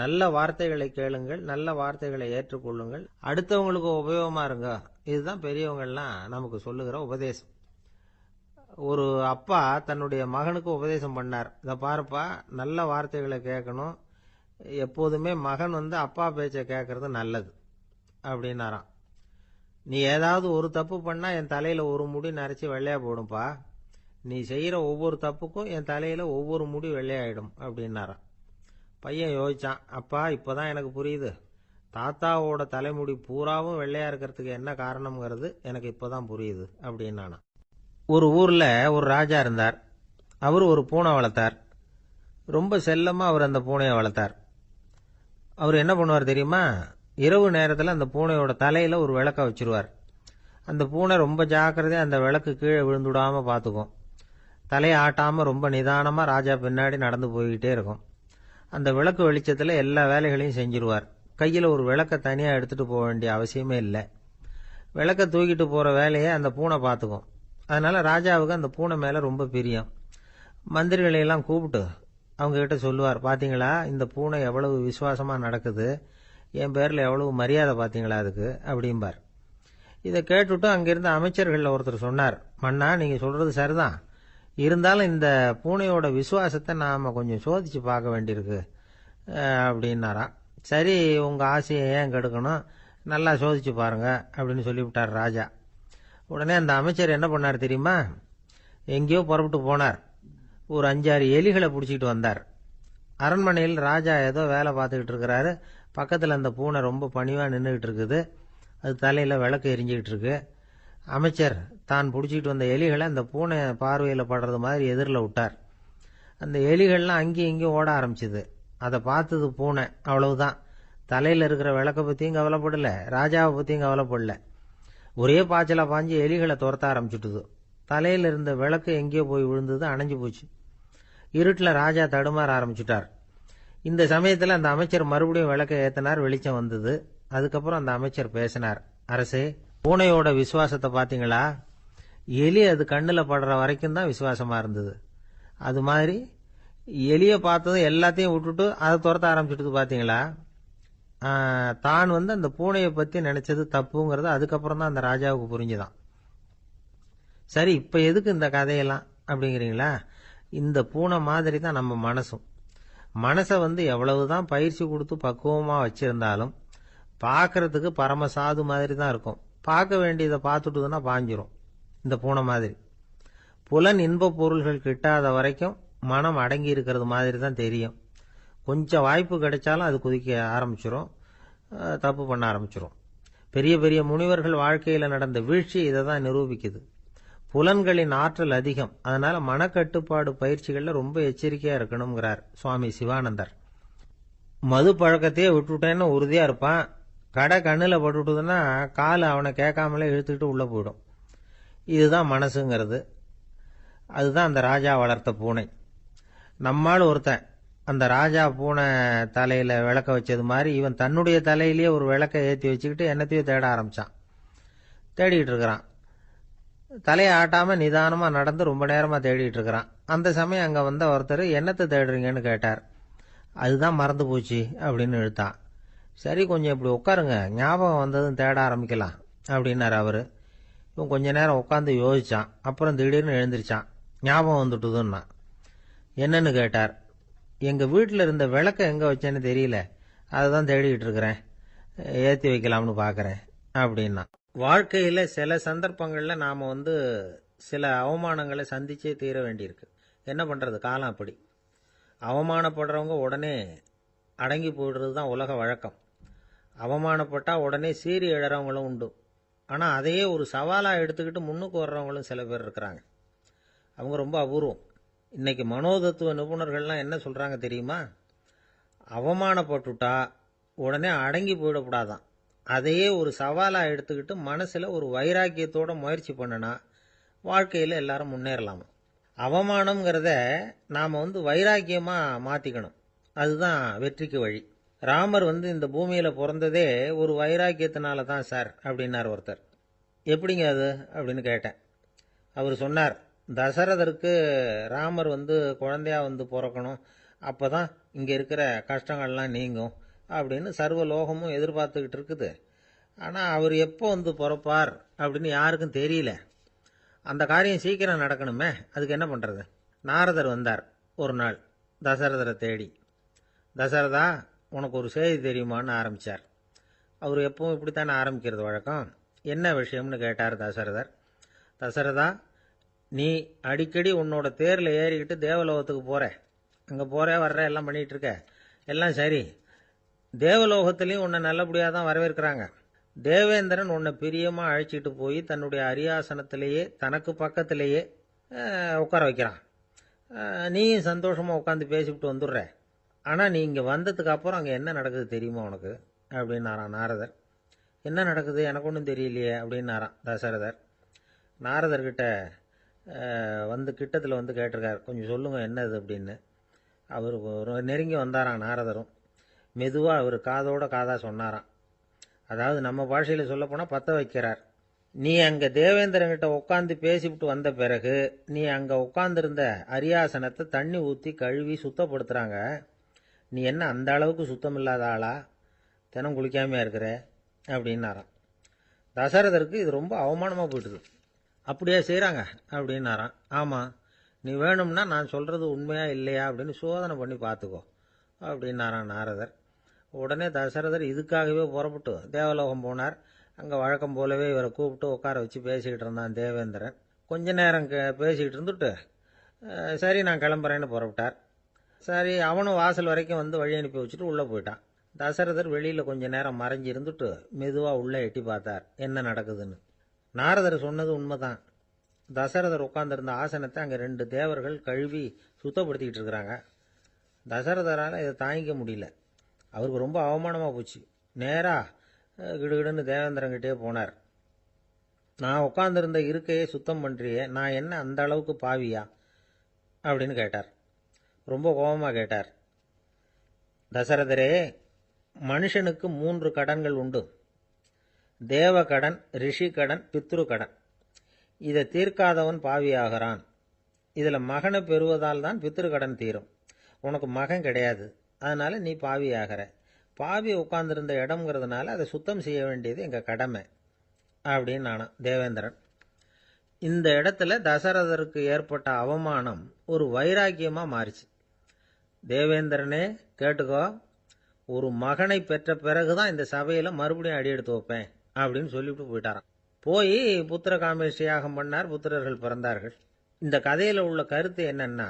நல்ல வார்த்தைகளை கேளுங்கள், நல்ல வார்த்தைகளை ஏற்றுக்கொள்ளுங்கள், அடுத்தவங்களுக்கு உபயோகமாக இருங்க. இதுதான் பெரியவங்கள்லாம் நமக்கு சொல்லுகிற உபதேசம். ஒரு அப்பா தன்னுடைய மகனுக்கு உபதேசம் பண்ணார். இதை பாருப்பா, நல்ல வார்த்தைகளை கேட்கணும், எப்போதுமே மகன் அப்பா பேச்சை கேட்கறது நல்லது அப்படின்னாராம். நீ ஏதாவது ஒரு தப்பு பண்ணால் என் தலையில் ஒரு முடி நரைச்சி வெள்ளையா போடும்பா, நீ செய்கிற ஒவ்வொரு தப்புக்கும் என் தலையில் ஒவ்வொரு முடி வெள்ளையாயிடும் அப்படின்னாராம். பையன் யோசிச்சான், அப்பா இப்போதான் எனக்கு புரியுது, தாத்தாவோட தலைமுடி பூராவும் வெள்ளையா இருக்கிறதுக்கு என்ன காரணம்ங்கிறது எனக்கு இப்போதான் புரியுது அப்படின்னானா. ஒரு ஊரில் ஒரு ராஜா இருந்தார். அவர் ஒரு பூனை வளர்த்தார். ரொம்ப செல்லமாக அவர் அந்த பூனையை வளர்த்தார். அவர் என்ன பண்ணுவார் தெரியுமா, இரவு நேரத்தில் அந்த பூனையோட தலையில் ஒரு விளக்க வச்சிருவார். அந்த பூனை ரொம்ப ஜாக்கிரதையாக அந்த விளக்கு கீழே விழுந்துடாமல் பார்த்துக்கும். தலையை ஆட்டாமல் ரொம்ப நிதானமாக ராஜா பின்னாடி நடந்து போய்கிட்டே இருக்கும். அந்த விளக்கு வெளிச்சத்தில் எல்லா வேலைகளையும் செஞ்சிருவார். கையில் ஒரு விளக்கை தனியாக எடுத்துகிட்டு போக வேண்டிய அவசியமே இல்லை. விளக்கை தூக்கிட்டு போகிற வேலையை அந்த பூனை பார்த்துக்கும். அதனால் ராஜாவுக்கு அந்த பூனை மேலே ரொம்ப பிரியம். மந்திரிகளையெல்லாம் கூப்பிட்டு அவங்கக்கிட்ட சொல்லுவார், பார்த்தீங்களா இந்த பூனை எவ்வளவு விசுவாசமாக நடக்குது, என் பேரில் எவ்வளவு மரியாதை பார்த்தீங்களா அதுக்கு அப்படிம்பார். இதை கேட்டுவிட்டு அங்கிருந்த அமைச்சர்களில் ஒருத்தர் சொன்னார், மன்னா நீங்கள் சொல்கிறது சரிதான், இருந்தாலும் இந்த பூனையோட விசுவாசத்தை நாம் கொஞ்சம் சோதித்து பார்க்க வேண்டியிருக்கு அப்படின்னாராம். சரி, உங்கள் ஆசையை ஏன் கெடுக்கணும், நல்லா சோதிச்சு பாருங்க அப்படின்னு சொல்லிவிட்டார் ராஜா. உடனே அந்த அமைச்சர் என்ன பண்ணார் தெரியுமா? எங்கேயோ புறப்பட்டு போனார். ஒரு 5-6 எலிகளை பிடிச்சிக்கிட்டு வந்தார். அரண்மனையில் ராஜா ஏதோ வேலை பார்த்துக்கிட்டு இருக்கிறாரு. பக்கத்தில் அந்த பூனை ரொம்ப பணிவாக நின்றுக்கிட்டு இருக்குது. அது தலையில் விளக்கு எரிஞ்சிக்கிட்டு இருக்கு. அமைச்சர் தான் பிடிச்சிக்கிட்டு வந்த எலிகளை அந்த பூனை பார்வையில் படுறது மாதிரி எதிரில் விட்டார். அந்த எலிகள்லாம் அங்கேயும் இங்கேயும் ஓட ஆரம்பிச்சுது. அதை பார்த்தது பூனை. அவ்வளவுதான். தலையில் இருக்கிற விளக்கை பற்றியும் கவலைப்படல, ராஜாவை பற்றியும் கவலைப்படல. ஒரே பாய்ச்சலாக பாஞ்சு எலிகளை துரத்த ஆரம்பிச்சுட்டுது. தலையில் இருந்த விளக்கு எங்கேயோ போய் விழுந்தது, அணைஞ்சு போச்சு. இருட்டில் ராஜா தடுமாற ஆரம்பிச்சுட்டார். இந்த சமயத்தில் அந்த அமைச்சர் மறுபடியும் விளக்கை ஏற்றினார். வெளிச்சம் வந்தது. அதுக்கப்புறம் அந்த அமைச்சர் பேசினார். அரசே, பூனையோட விசுவாசத்தை பார்த்தீங்களா? எலி அது கண்ணில் படுற வரைக்கும் தான் விசுவாசமாக இருந்தது. அது மாதிரி எலியை பார்த்ததும் எல்லாத்தையும் விட்டுட்டு அதை துரத்த ஆரம்பிச்சுட்டு பார்த்தீங்களா? தான் அந்த பூனையை பற்றி நினைச்சது தப்புங்கிறது அதுக்கப்புறம் தான் அந்த ராஜாவுக்கு புரிஞ்சுதான். சரி, இப்போ எதுக்கு இந்த கதையெல்லாம் அப்படிங்கிறீங்களா? இந்த பூனை மாதிரி தான் நம்ம மனசும். மனசை எவ்வளவுதான் பயிற்சி கொடுத்து பக்குவமாக வச்சிருந்தாலும் பார்க்கறதுக்கு பரமசாது மாதிரி தான் இருக்கும். பார்க்க வேண்டியதை பார்த்துட்டுதுன்னா பாஞ்சிரும். இந்த பூனை மாதிரி புலன் இன்ப பொருள்கள் கிட்டாத வரைக்கும் மனம் அடங்கி இருக்கிறது மாதிரி தான் தெரியும். கொஞ்சம் வாய்ப்பு கிடைச்சாலும் அது குதிக்க ஆரம்பிச்சிரும், தப்பு பண்ண ஆரம்பிச்சிரும். பெரிய பெரிய முனிவர்கள் வாழ்க்கையில் நடந்த வீழ்ச்சி இதை தான் நிரூபிக்குது. புலன்களின் ஆற்றல் அதிகம். அதனால மனக்கட்டுப்பாடு பயிற்சிகளில் ரொம்ப எச்சரிக்கையா இருக்கணுங்கிறார் சுவாமி சிவானந்தர். மது பழக்கத்தையே விட்டுட்டேன்னு உறுதியா இருப்பான். கடை கண்ணில் பட்டுட்டுதுன்னா கால் அவனை கேட்காமலே இழுத்துக்கிட்டு உள்ள போயிடும். இதுதான் மனசுங்கிறது. அதுதான் அந்த ராஜா வளர்த்த பூனை. நம்மால் ஒருத்தன் அந்த ராஜா பூனை தலையில விளக்க வச்சது மாதிரி இவன் தன்னுடைய தலையிலேயே ஒரு விளக்கை ஏற்றி வச்சுக்கிட்டு என்னத்தையும் தேட ஆரம்பிச்சான். தேடிட்டு இருக்கிறான். தலையை ஆட்டாம நிதானமா நடந்து ரொம்ப நேரமா தேடிட்டு இருக்கிறான். அந்த சமயம் அங்க வந்த ஒருத்தர் என்னத்தை தேடுறீங்கன்னு கேட்டார். அதுதான் மறந்து போச்சு அப்படின்னு இழுத்தான். சரி, கொஞ்சம் இப்படி உட்காருங்க, ஞாபகம் வந்ததும் தேட ஆரம்பிக்கலாம் அப்படின்னாரு அவரு. இவன் கொஞ்ச நேரம் உட்காந்து யோசிச்சான். அப்புறம் திடீர்னு எழுந்திரிச்சான். ஞாபகம் வந்துட்டுதுன்னா. என்னன்னு கேட்டார். எங்க வீட்டில் இருந்த விளக்க எங்க வச்சேன்னு தெரியல, அதுதான் தேடிட்டு இருக்கிறேன், ஏற்றி வைக்கலாம்னு பாக்கிறேன் அப்படின்னா. வாழ்க்கையில சில சந்தர்ப்பங்கள்ல நாம சில அவமானங்களை சந்திச்சே தீர வேண்டியிருக்கு. என்ன பண்றது, காலம் அப்படி. அவமானப்படுறவங்க உடனே அடங்கி போயிடுறது தான் உலக வழக்கம். அவமானப்பட்டா உடனே சீறி எழறவங்களும் உண்டு. ஆனா அதையே ஒரு சவாலா எடுத்துக்கிட்டு முன்னுக்கு வர்றவங்களும் சில பேர் இருக்கிறாங்க. அவங்க ரொம்ப அபூர்வம். இன்னைக்கு மனோதத்துவ நிபுணர்கள்லாம் என்ன சொல்றாங்க தெரியுமா? அவமானப்பட்டுட்டா உடனே அடங்கி போயிடக்கூடாதான். அதையே ஒரு சவாலா எடுத்துக்கிட்டு மனசுல ஒரு வைராக்கியத்தோட முயற்சி பண்ணனா வாழ்க்கையில எல்லாரும் முன்னேறலாமா. அவமானம்ங்கிறத நாம வைராக்கியமா மாத்திக்கணும். அதுதான் வெற்றிக்கு வழி. ராமர் இந்த பூமியில பிறந்ததே ஒரு வைராக்கியத்தினால தான் சார் அப்படின்னார் ஒருத்தர். எப்படிங்க அது அப்படின்னு கேட்டேன். அவர் சொன்னார், தசரதருக்கு ராமர் குழந்தையா பிறக்கணும், அப்பதான் இங்க இருக்கிற கஷ்டங்கள்லாம் நீங்கும் அப்படின்னு சர்வ லோகமும் எதிர்பார்த்துக்கிட்டு இருக்குது. ஆனா அவர் எப்போ பிறப்பார் அப்படின்னு யாருக்கும் தெரியல. அந்த காரியம் சீக்கிரம் நடக்கணுமே, அதுக்கு என்ன பண்றது? நாரதர் வந்தார் ஒரு நாள் தசரதரை தேடி. தசரதா, உனக்கு ஒரு செய்தி தெரியுமான்னு ஆரம்பிச்சார். அவர் எப்பவும் இப்படித்தானே ஆரம்பிக்கிறது வழக்கம். என்ன விஷயம்னு கேட்டார் தசரதர். தசரதா, நீ அடிக்கடி உன்னோட தேர்ல ஏறிக்கிட்டு தேவலோகத்துக்கு போற, அங்க போற வர்ற எல்லாம் பண்ணிட்டு இருக்க, எல்லாம் சரி. தேவலோகத்திலையும் உன்னை நல்லபடியாக தான் வரவேற்கிறாங்க. தேவேந்திரன் உன்னை பிரியமா அழைச்சிட்டு போய் தன்னுடைய அரியாசனத்திலேயே தனக்கு பக்கத்திலேயே உட்கார வைக்கிறான். நீயும் சந்தோஷமா உட்காந்து பேசிவிட்டு வந்துடுற. ஆனா நீ இங்க வந்ததுக்கு அப்புறம் அங்க என்ன நடக்குது தெரியுமா உனக்கு அப்படின்னாரான் நாரதர். என்ன நடக்குது, எனக்கு ஒன்றும் தெரியலையே அப்படின்னாரான் தசரதர். நாரதர்கிட்ட கிட்டத்தில் கேட்டிருக்கார், கொஞ்சம் சொல்லுங்க என்னது அப்படின்னு. அவர் நெருங்கி வந்தாராம் நாரதரும். மெதுவா அவர் காதோட காதா சொன்னாராம். அதாவது நம்ம பாஷையில சொல்ல போனா பத்த வைக்கிறார். நீ அங்க தேவேந்திரன்கிட்ட உட்காந்து பேசிவிட்டு வந்த பிறகு நீ அங்க உட்கார்ந்திருந்த அரியாசனத்தை தண்ணி ஊத்தி கழுவி சுத்தப்படுத்துறாங்க. நீ என்ன அந்த அளவுக்கு சுத்தம் இல்லாத ஆளா, தினம் குளிக்காமையா இருக்கிற அப்படின்னாராம். தசரதருக்கு இது ரொம்ப அவமானமா போயிட்டுது. அப்படியே செய்யறாங்க அப்படின்னாராம். ஆமா, நீ வேணும்னா நான் சொல்றது உண்மையா இல்லையா அப்படின்னு சோதனை பண்ணி பார்த்துக்கோ அப்படின்னாராம் நாரதர். உடனே தசரதர் இதுக்காகவே புறப்பட்டு தேவலோகம் போனார். அங்கே வழக்கம் போலவே இவரை கூப்பிட்டு உட்கார வச்சு பேசிக்கிட்டு இருந்தான் தேவேந்திரன். கொஞ்ச நேரம் பேசிக்கிட்டு இருந்துட்டு சரி நான் கிளம்புறேன்னு புறப்பட்டார். சரி அவனும் வாசல் வரைக்கும் வந்து வழி அனுப்பி வச்சுட்டு உள்ளே போயிட்டான். தசரதர் வெளியில் கொஞ்ச நேரம் மறைஞ்சி இருந்துட்டு மெதுவாக உள்ளே எட்டி பார்த்தார் என்ன நடக்குதுன்னு. நாரதர் சொன்னது உண்மைதான். தசரதர் உட்கார்ந்திருந்த ஆசனத்தை அங்கே 2 தேவர்கள் கழுவி சுத்தப்படுத்திக்கிட்டு இருக்கிறாங்க. தசரதரால் இதை தாங்கிக்க முடியல. அவருக்கு ரொம்ப அவமானமாக போச்சு. நேராக கிடுகிடுன்னு தேவேந்திரங்கிட்டே போனார். நான் உட்கார்ந்திருந்த இருக்கையை சுத்தம் பண்ணுறியே, நான் என்ன அந்த அளவுக்கு பாவியா அப்படின்னு கேட்டார். ரொம்ப கோபமாக கேட்டார். தசரதரே, மனுஷனுக்கு 3 கடன்கள் உண்டு. தேவ கடன், ரிஷி கடன், பித்ரு கடன். இதை தீர்க்காதவன் பாவியாகிறான். இதில் மகனை பெறுவதால் தான் பித்ரு கடன் தீரும். உனக்கு மகன் கிடையாது, அதனால நீ பாவியாகிற. பாவி உட்கார்ந்திருந்த இடம்ங்கிறதுனால அதை சுத்தம் செய்ய வேண்டியது எங்கள் கடமை அப்படின்னு நானும் தேவேந்திரன். இந்த இடத்துல தசரதருக்கு ஏற்பட்ட அவமானம் ஒரு வைராக்கியமாக மாறிச்சு. தேவேந்திரனே கேட்டுக்கோ, ஒரு மகனை பெற்ற பிறகுதான் இந்த சபையில் மறுபடியும் அடி எடுத்து வைப்பேன் அப்படின்னு சொல்லிவிட்டு போயிட்டாராம். போய் புத்திர காமேஷ்டி யாகம் பண்ணார். புத்திரர்கள் பிறந்தார்கள். இந்த கதையில் உள்ள கருத்து என்னன்னா,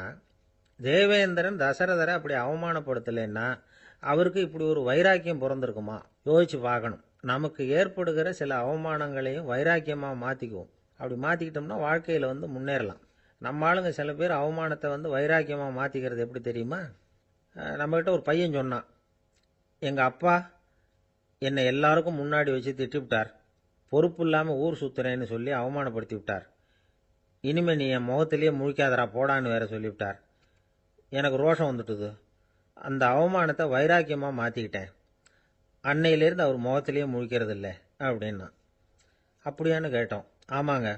தேவேந்திரன் தசரதரை அப்படி அவமானப்படுத்தலைன்னா அவருக்கு இப்படி ஒரு வைராக்கியம் பிறந்திருக்குமா யோசிச்சு பார்க்கணும். நமக்கு ஏற்படுகிற சில அவமானங்களையும் வைராக்கியமாக மாற்றிக்குவோம். அப்படி மாற்றிக்கிட்டோம்னா வாழ்க்கையில் முன்னேறலாம். நம்ம ஆளுங்க சில பேர் அவமானத்தை வைராக்கியமாக மாற்றிக்கிறது எப்படி தெரியுமா? நம்மகிட்ட ஒரு பையன் சொன்னான், எங்கள் அப்பா என்னை எல்லாருக்கும் முன்னாடி வச்சு திட்டிவிட்டார், பொறுப்பு இல்லாமல் ஊர் சுத்துறேன்னு சொல்லி அவமானப்படுத்தி விட்டார். இனிமேல் நீ என் முகத்திலேயே முழிக்காதரா போடான்னு வேற சொல்லிவிட்டார். எனக்கு ரோஷம் வந்துட்டுது. அந்த அவமானத்தை வைராக்கியமாக மாற்றிக்கிட்டேன். அன்னையிலேருந்து அவர் முகத்திலேயே முழிக்கிறது இல்லை அப்படின்னா. அப்படியான்னு கேட்டோம். ஆமாங்க,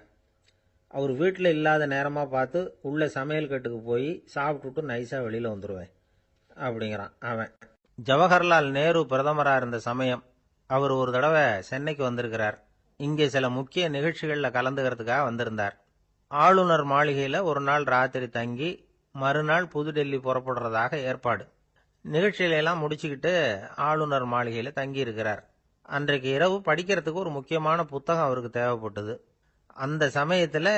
அவர் வீட்டில் இல்லாத நேரமாக பார்த்து உள்ள சமையல் கட்டுக்கு போய் சாப்பிட்டுட்டு நைஸாக வெளியில் வந்துடுவேன் அப்படிங்கிறான் அவன். ஜவஹர்லால் நேரு பிரதமராக இருந்த சமயம் அவர் ஒரு தடவை சென்னைக்கு வந்திருக்கிறார். இங்கே சில முக்கிய நிகழ்ச்சிகளில் கலந்துக்கிறதுக்காக வந்திருந்தார். ஆளுநர் மாளிகையில் ஒரு நாள் ராத்திரி தங்கி மறுநாள் புதுடெல்லி புறப்படுறதாக ஏற்பாடு. நிகழ்ச்சியிலெல்லாம் முடிச்சுக்கிட்டு ஆளுநர் மாளிகையில் தங்கி இருக்கிறார். அன்றைக்கு இரவு படிக்கிறதுக்கு ஒரு முக்கியமான புத்தகம் அவருக்கு தேவைப்பட்டது. அந்த சமயத்தில்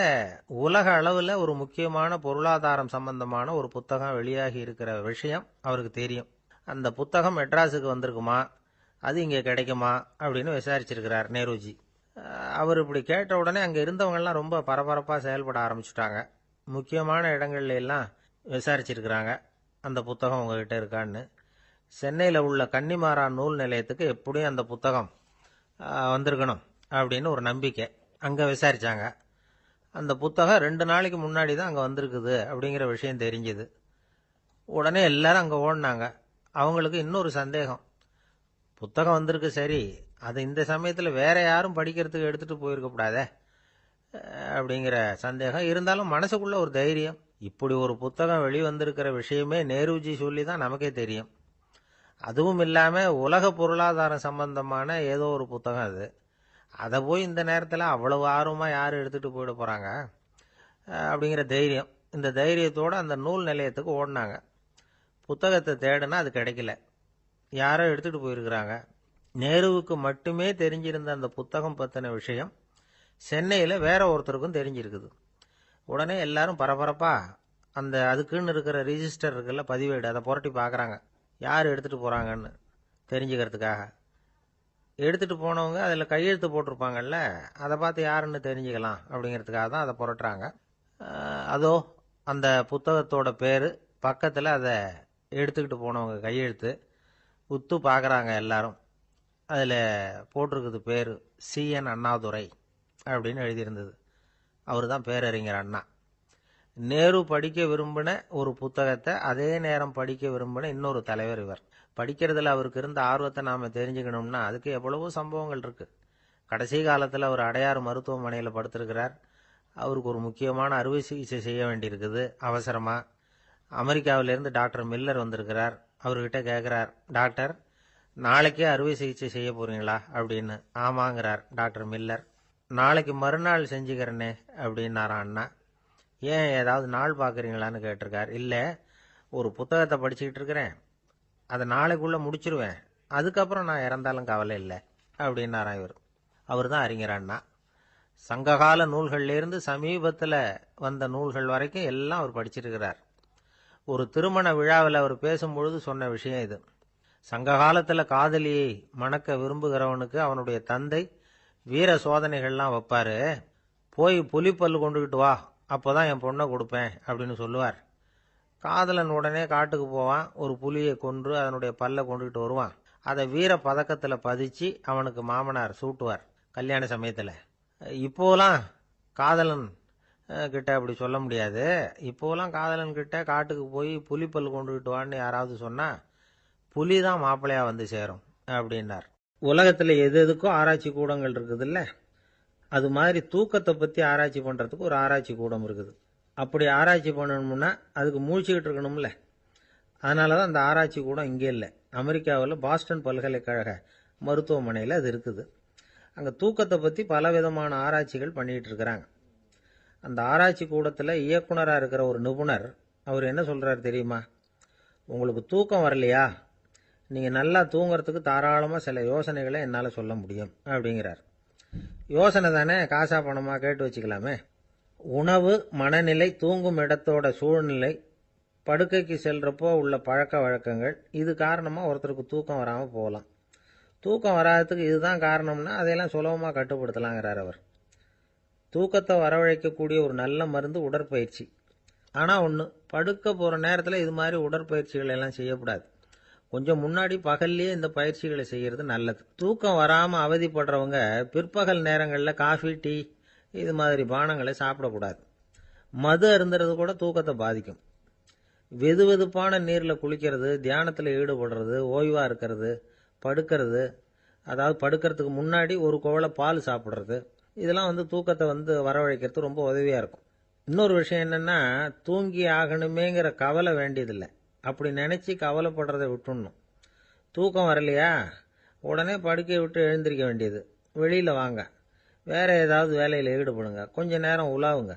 உலக அளவில் ஒரு முக்கியமான பொருளாதாரம் சம்பந்தமான ஒரு புத்தகம் வெளியாகி இருக்கிற விஷயம் அவருக்கு தெரியும். அந்த புத்தகம் மெட்ராஸுக்கு வந்திருக்குமா, அது இங்கே கிடைக்குமா அப்படின்னு விசாரிச்சிருக்கிறார் நேருஜி. அவர் இப்படி கேட்ட உடனே அங்கே இருந்தவங்கெல்லாம் ரொம்ப பரபரப்பாக செயல்பட ஆரம்பிச்சுட்டாங்க. முக்கியமான இடங்கள்ல எல்லாம் விசாரிச்சிருக்கிறாங்க அந்த புத்தகம் உங்ககிட்ட இருக்கான்னு. சென்னையில் உள்ள கன்னிமாரா நூல் நிலையத்துக்கு எப்படியும் அந்த புத்தகம் வந்திருக்கணும் அப்படின்னு ஒரு நம்பிக்கை. அங்கே விசாரித்தாங்க. அந்த புத்தகம் 2 நாளைக்கு முன்னாடி தான் அங்கே வந்திருக்குது அப்படிங்கிற விஷயம் தெரிஞ்சுது. உடனே எல்லாரும் அங்கே ஓடினாங்க. அவங்களுக்கு இன்னொரு சந்தேகம், புத்தகம் வந்திருக்கு சரி, அது இந்த சமயத்தில் வேற யாரும் படிக்கிறதுக்கு எடுத்துகிட்டு போயிருக்கக்கூடாதே அப்படிங்கிற சந்தேகம் இருந்தாலும் மனசுக்குள்ள ஒரு தைரியம். இப்படி ஒரு புத்தகம் வெளிவந்திருக்கிற விஷயமே நேருஜி சொல்லி தான் நமக்கே தெரியும். அதுவும் இல்லாமல் உலக பொருளாதாரம் சம்பந்தமான ஏதோ ஒரு புத்தகம் அது. அதை போய் இந்த நேரத்தில் அவ்வளவு ஆர்வமாக யார் எடுத்துகிட்டு போயிட போகிறாங்க அப்படிங்கிற தைரியம். இந்த தைரியத்தோடு அந்த நூல் நிலையத்துக்கு ஓடினாங்க. புத்தகத்தை தேடினா அது கிடைக்கல. யாரோ எடுத்துகிட்டு போயிருக்கிறாங்க. நேருவுக்கு மட்டுமே தெரிஞ்சிருந்த அந்த புத்தகம் பற்றின விஷயம் சென்னையில் வேற ஒருத்தருக்கும் தெரிஞ்சிருக்குது. உடனே எல்லாரும் பரபரப்பாக அந்த அதுக்குன்னு இருக்கிற ரிஜிஸ்டர் இருக்குல்ல, பதிவேடு, அதை புரட்டி பார்க்குறாங்க யார் எடுத்துகிட்டு போகிறாங்கன்னு தெரிஞ்சுக்கிறதுக்காக. எடுத்துகிட்டு போனவங்க அதில் கையெழுத்து போட்டிருப்பாங்கல்ல, அதை பார்த்து யாருன்னு தெரிஞ்சுக்கலாம் அப்படிங்கிறதுக்காக தான் அதை புரட்டுறாங்க. அதோ அந்த புத்தகத்தோட பேர் பக்கத்தில் அதை எடுத்துக்கிட்டு போனவங்க கையெழுத்து உத்து பார்க்குறாங்க எல்லாரும். அதில் போட்டிருக்குது பேர் CN அண்ணாதுரை அப்படின்னு எழுதியிருந்தது. அவர் தான் பேரறிஞர் அண்ணா. நேரு படிக்க விரும்பின ஒரு புத்தகத்தை அதே நேரம் படிக்க விரும்பின இன்னொரு தலைவர் இவர். படிக்கிறதுல அவருக்கு இருந்த ஆர்வத்தை நாம் தெரிஞ்சுக்கணும்னா அதுக்கு எவ்வளவோ சம்பவங்கள் இருக்குது. கடைசி காலத்தில் அவர் அடையாறு மருத்துவமனையில் படுத்திருக்கிறார். அவருக்கு ஒரு முக்கியமான அறுவை சிகிச்சை செய்ய வேண்டியிருக்குது அவசரமாக. அமெரிக்காவிலேருந்து டாக்டர் மில்லர் வந்திருக்கிறார். அவர்கிட்ட கேட்குறார், டாக்டர் நாளைக்கே அறுவை சிகிச்சை செய்ய போகிறீங்களா அப்படின்னு. ஆமாங்கிறார் டாக்டர் மில்லர். நாளைக்கு மறுநாள் செஞ்சுக்கிறேனே அப்படின்னாரான் அண்ணா. ஏன் ஏதாவது நாள் பார்க்குறீங்களான்னு கேட்டிருக்கார். இல்லை, ஒரு புத்தகத்தை படிச்சுக்கிட்டு இருக்கிறேன், அதை நாளைக்குள்ளே முடிச்சிருவேன், அதுக்கப்புறம் நான் இறந்தாலும் கவலை இல்லை அப்படின்னாராம் இவர். அவர் தான் அறிஞர் அண்ணா. சங்ககால நூல்கள்லேருந்து சமீபத்தில் வந்த நூல்கள் வரைக்கும் எல்லாம் அவர் படிச்சிருக்கிறார். ஒரு திருமண விழாவில் அவர் பேசும்பொழுது சொன்ன விஷயம் இது. சங்க காலத்தில் காதலியை மணக்க விரும்புகிறவனுக்கு அவனுடைய தந்தை வீர சோதனைகள்லாம் வைப்பாரு. போய் புலிப்பல் கொண்டுகிட்டு வா, அப்போதான் என் பொண்ணை கொடுப்பேன் அப்படின்னு சொல்லுவார். காதலன் உடனே காட்டுக்கு போவான், ஒரு புலியை கொன்று அதனுடைய பல்லை கொண்டுகிட்டு வருவான். அதை வீர பதக்கத்தில் பதிச்சு அவனுக்கு மாமனார் சூட்டுவார் கல்யாண சமயத்தில். இப்போலாம் காதலன் கிட்ட அப்படி சொல்ல முடியாது. இப்போலாம் காதலன் கிட்ட காட்டுக்கு போய் புலிப்பல் கொண்டுகிட்டு வான்னு யாராவது சொன்னா புலி தான் மாப்பிள்ளையா வந்து சேரும் அப்படின்னார். உலகத்தில் எது எதுக்கும் ஆராய்ச்சி கூடங்கள் இருக்குதுல்ல, அது மாதிரி தூக்கத்தை பற்றி ஆராய்ச்சி பண்ணுறதுக்கு ஒரு ஆராய்ச்சி கூடம் இருக்குது. அப்படி ஆராய்ச்சி பண்ணணும்னா அதுக்கு மூழ்கிக்கிட்டு இருக்கணும்ல. அதனால தான் அந்த ஆராய்ச்சி கூடம் இங்கே இல்லை. அமெரிக்காவில் பாஸ்டன் பல்கலைக்கழக மருத்துவமனையில் அது இருக்குது. அங்கே தூக்கத்தை பற்றி பலவிதமான ஆராய்ச்சிகள் பண்ணிகிட்டு இருக்கிறாங்க. அந்த ஆராய்ச்சி கூடத்தில் இயக்குனராக இருக்கிற ஒரு நிபுணர் அவர் என்ன சொல்கிறார் தெரியுமா? உங்களுக்கு தூக்கம் வரலையா, நீங்கள் நல்லா தூங்குறதுக்கு தாராளமாக சில யோசனைகளை என்னால் சொல்ல முடியும் அப்படிங்கிறார். யோசனை தானே, காசா பணமாக கேட்டு வச்சுக்கலாமே. உணவு, மனநிலை, தூங்கும் இடத்தோட சூழ்நிலை, படுக்கைக்கு செல்றப்போ உள்ள பழக்க வழக்கங்கள், இது காரணமாக ஒருத்தருக்கு தூக்கம் வராமல் போகலாம். தூக்கம் வராததுக்கு இதுதான் காரணம்னா அதையெல்லாம் சுலபமாக கட்டுப்படுத்தலாங்கிறார் அவர். தூக்கத்தை வரவழைக்கக்கூடிய ஒரு நல்ல மருந்து உடற்பயிற்சி. ஆனால் ஒன்று, படுக்க போகிற நேரத்தில் இது மாதிரி உடற்பயிற்சிகள் எல்லாம் செய்யக்கூடாது. கொஞ்சம் முன்னாடி பகல்லையே இந்த பயிற்சிகளை செய்கிறது நல்லது. தூக்கம் வராமல் அவதிப்படுறவங்க பிற்பகல் நேரங்களில் காஃபி, டீ இது மாதிரி பானங்களை சாப்பிடக்கூடாது. மது அருந்துறது கூட தூக்கத்தை பாதிக்கும். வெது வெதுப்பான நீரில் குளிக்கிறது, தியானத்தில் ஈடுபடுறது, ஓய்வாக இருக்கிறது, படுக்கிறது, அதாவது படுக்கிறதுக்கு முன்னாடி ஒரு குவளை பால் சாப்பிட்றது, இதெல்லாம் தூக்கத்தை வரவழைக்கிறது ரொம்ப உதவியாக இருக்கும். இன்னொரு விஷயம் என்னென்னா, தூங்கி ஆகணுமேங்கிற கவலை வேண்டியதில்லை. அப்படி நினச்சி கவலைப்படுறதை விட்டுடணும். தூக்கம் வரலையா, உடனே படுக்கையை விட்டு எழுந்திருக்க வேண்டியது. வெளியில் வாங்க, வேறு ஏதாவது வேலையில் ஈடுபடுங்க, கொஞ்சம் நேரம் உலாவுங்க,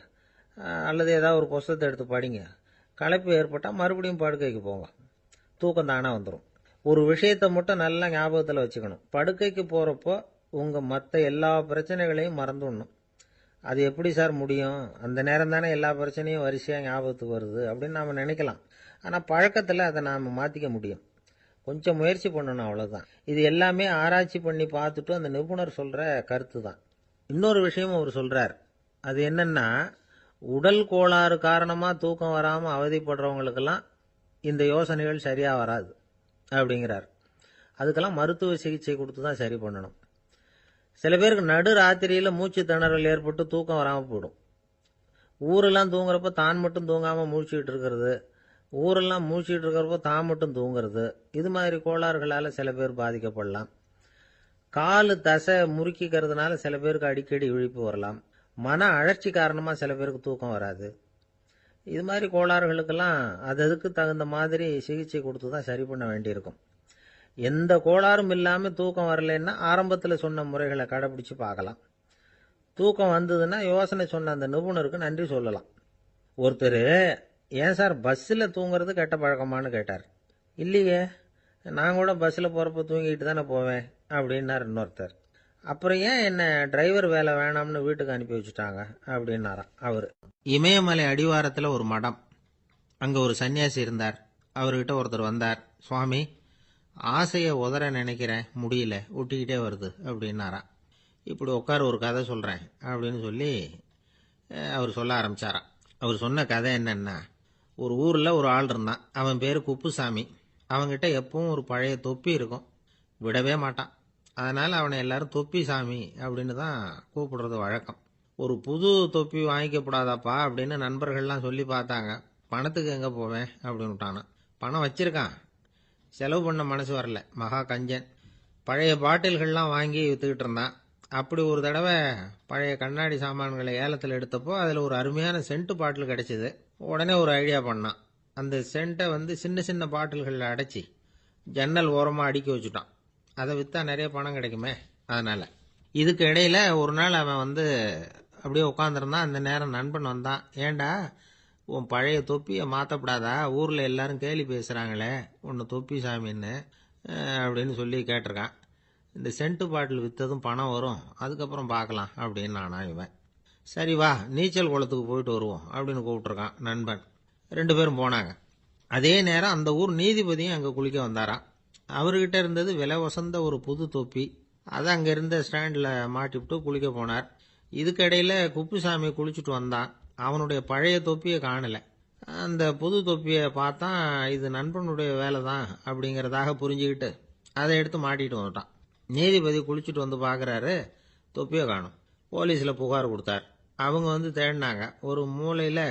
அல்லது ஏதாவது ஒரு புஸ்தகத்தை எடுத்து படிங்க. களைப்பு ஏற்பட்டால் மறுபடியும் படுக்கைக்கு போங்க. தூக்கம் தானே வந்துடும். ஒரு விஷயத்தை மட்டும் நல்லா ஞாபகத்தில் வச்சுக்கணும். படுக்கைக்கு போகிறப்போ உங்கள் மற்ற எல்லா பிரச்சனைகளையும் மறந்துடணும். அது எப்படி சார் முடியும்? அந்த நேரம் தானே எல்லா பிரச்சனையும் வரிசையாக ஞாபகத்துக்கு வருது அப்படின்னு நாம் நினைக்கலாம். ஆனால் பழக்கத்தில் அதை நாம் மாற்றிக்க முடியும். கொஞ்சம் முயற்சி பண்ணணும், அவ்வளோதான். இது எல்லாமே ஆராய்ச்சி பண்ணி பார்த்துட்டு அந்த நிபுணர் சொல்கிற கருத்து தான். இன்னொரு விஷயமும் அவர் சொல்கிறார். அது என்னென்னா, உடல் கோளாறு காரணமாக தூக்கம் வராமல் அவதிப்படுறவங்களுக்கெல்லாம் இந்த யோசனைகள் சரியாக வராது அப்படிங்கிறார். அதுக்கெல்லாம் மருத்துவ சிகிச்சை கொடுத்து தான் சரி பண்ணணும். சில பேருக்கு நடு ராத்திரியில் மூச்சு திணறல் ஏற்பட்டு தூக்கம் வராமல் போயிடும். ஊரெல்லாம் தூங்குறப்ப தான் மட்டும் தூங்காமல் மூழ்கிட்டு இருக்கிறது, ஊரெல்லாம் மூழ்கிட்டு இருக்கிறப்போ தான் மட்டும் தூங்குறது, இது மாதிரி கோளாறுகளால் சில பேர் பாதிக்கப்படலாம். காலு தசை முறுக்கிக்கிறதுனால சில பேருக்கு அடிக்கடி விழிப்பு வரலாம். மன அழற்சி காரணமாக சில பேருக்கு தூக்கம் வராது. இது மாதிரி கோளாறுகளுக்கெல்லாம் அதுக்கு தகுந்த மாதிரி சிகிச்சை கொடுத்து தான் சரி பண்ண வேண்டியிருக்கும். எந்த கோளாறும் இல்லாமல் தூக்கம் வரலைன்னா ஆரம்பத்தில் சொன்ன முறைகளை கடைப்பிடிச்சு பார்க்கலாம். தூக்கம் வந்ததுன்னா யோசனை சொன்ன அந்த நிபுணருக்கு நன்றி சொல்லலாம். ஒருத்தர், ஏன் சார் பஸ்ஸில் தூங்குறது கெட்ட பழக்கமானு கேட்டார். இல்லையே, நான் கூட பஸ்ஸில் போகிறப்ப தூங்கிட்டு தானே போவேன் அப்படின்னார் இன்னொருத்தர். அப்புறம் ஏன் என்ன டிரைவர் வேலை வேணாம்னு வீட்டுக்கு அனுப்பி வச்சுட்டாங்க அப்படின்னாராம் அவர். இமயமலை அடிவாரத்தில் ஒரு மடம், அங்கே ஒரு சன்னியாசி இருந்தார். அவர்கிட்ட ஒருத்தர் வந்தார். சுவாமி, ஆசையை உதற நினைக்கிறேன், முடியல, ஒட்டிக்கிட்டே வருது அப்படின்னாராம். இப்படி உட்கார, ஒரு கதை சொல்கிறேன் அப்படின்னு சொல்லி அவர் சொல்ல ஆரம்பித்தாராம். அவர் சொன்ன கதை என்னன்னா, ஒரு ஊரில் ஒரு ஆள் இருந்தான். அவன் பேர் குப்புசாமி. அவன்கிட்ட எப்பவும் ஒரு பழைய தொப்பி இருக்கும், விடவே மாட்டான். அதனால் அவனை எல்லாரும் தொப்பி சாமி அப்படின்னு தான் கூப்பிடுறது வழக்கம். ஒரு புது தொப்பி வாங்கிக்கப்படாதாப்பா அப்படின்னு நண்பர்கள்லாம் சொல்லி பார்த்தாங்க. பணத்துக்கு எங்கே போவேன் அப்படின்னு விட்டானான். பணம் வச்சிருக்கான், செலவு பண்ண மனசு வரல, மகா கஞ்சன். பழைய பாட்டில்கள்லாம் வாங்கி விற்றுக்கிட்டு இருந்தான். அப்படி ஒரு தடவை பழைய கண்ணாடி சாமான்களை ஏலத்தில் எடுத்தப்போ அதில் ஒரு அருமையான சென்ட்டு பாட்டில் கிடச்சிது. உடனே ஒரு ஐடியா பண்ணான். அந்த சென்ட்டை சின்ன சின்ன பாட்டில்களில் அடைச்சி ஜன்னல் ஓரமாக அடுக்கி வச்சுட்டான். அதை விற்றா நிறைய பணம் கிடைக்குமே, அதனால். இதுக்கு இடையில் ஒரு நாள் அவன் அப்படியே உட்காந்துருந்தான். அந்த நேரம் நண்பன் வந்தான். ஏண்டா, உன் பழைய தொப்பியை மாற்றப்படாதா? ஊரில் எல்லாரும் கேலி பேசுகிறாங்களே ஒன்று தொப்பி சாமின்னு. அப்படின்னு சொல்லி கேட்டிருக்கான். இந்த சென்ட்டு பாட்டில் விற்றதும் பணம் வரும், அதுக்கப்புறம் பார்க்கலாம் அப்படின்னு நானா இவன். சரி வா நீச்சல் குளத்துக்கு போயிட்டு வருவோம் அப்படின்னு கூப்பிட்டுருக்கான் நண்பன். 2 பேரும் போனாங்க. அதே நேரம் அந்த ஊர் நீதிபதியும் அங்கே குளிக்க வந்தாராம். அவர்கிட்ட இருந்தது விலை வசந்த ஒரு புது தொப்பி. அதை அங்கே இருந்த ஸ்டாண்டில் மாட்டிவிட்டு குளிக்க போனார். இதுக்கிடையில் குப்புசாமி குளிச்சுட்டு வந்தான். அவனுடைய பழைய தொப்பியை காணலை. அந்த புது தொப்பியை பார்த்தா இது நண்பனுடைய வேலை தான் அப்படிங்கிறதாக புரிஞ்சுக்கிட்டு அதை எடுத்து மாட்டிட்டு வந்துட்டான். நீதிபதி குளிச்சுட்டு வந்து பார்க்குறாரு, தொப்பியை காணும். போலீஸில் புகார் கொடுத்தார். அவங்க வந்து தேடினாங்க. ஒரு மூலையில்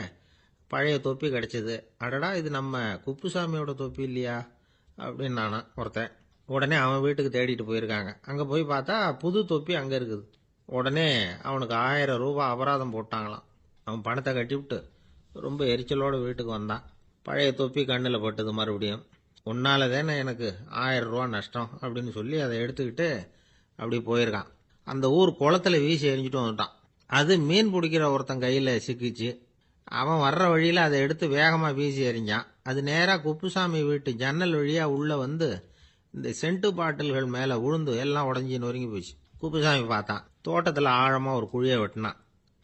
பழைய தொப்பி கிடச்சிது. அடடா, இது நம்ம குப்புசாமியோட தொப்பி இல்லையா அப்படின்னு நானா ஒருத்தன். உடனே அவன் வீட்டுக்கு தேடிட்டு போயிருக்காங்க. அங்கே போய் பார்த்தா புது தொப்பி அங்கே இருக்குது. உடனே அவனுக்கு 1000 ரூபாய் அபராதம் போட்டாங்களாம். அவன் பணத்தை கட்டிவிட்டு ரொம்ப எரிச்சலோடு வீட்டுக்கு வந்தான். பழைய தொப்பி கண்ணில் பட்டது. மறுபடியும் உன்னால தானே எனக்கு 1000 ரூபா நஷ்டம் அப்படின்னு சொல்லி அதை எடுத்துக்கிட்டு அப்படி போயிருக்கான். அந்த ஊர் குளத்தில் வீசி எரிஞ்சிட்டு வந்துட்டான். அது மீன் பிடிக்கிற ஒருத்தன் கையில் சிக்கிச்சு. அவன் வர்ற வழியில் அதை எடுத்து வேகமாக வீசி எறிஞ்சான். அது நேராக குப்புசாமி வீட்டு ஜன்னல் வழியாக உள்ளே வந்து இந்த சென்ட்டு பாட்டில்கள் மேலே விழுந்து எல்லாம் உடஞ்சி நொறுங்கி போச்சு. குப்புசாமி பார்த்தான். தோட்டத்தில் ஆழமாக ஒரு குழியை வெட்டினான்.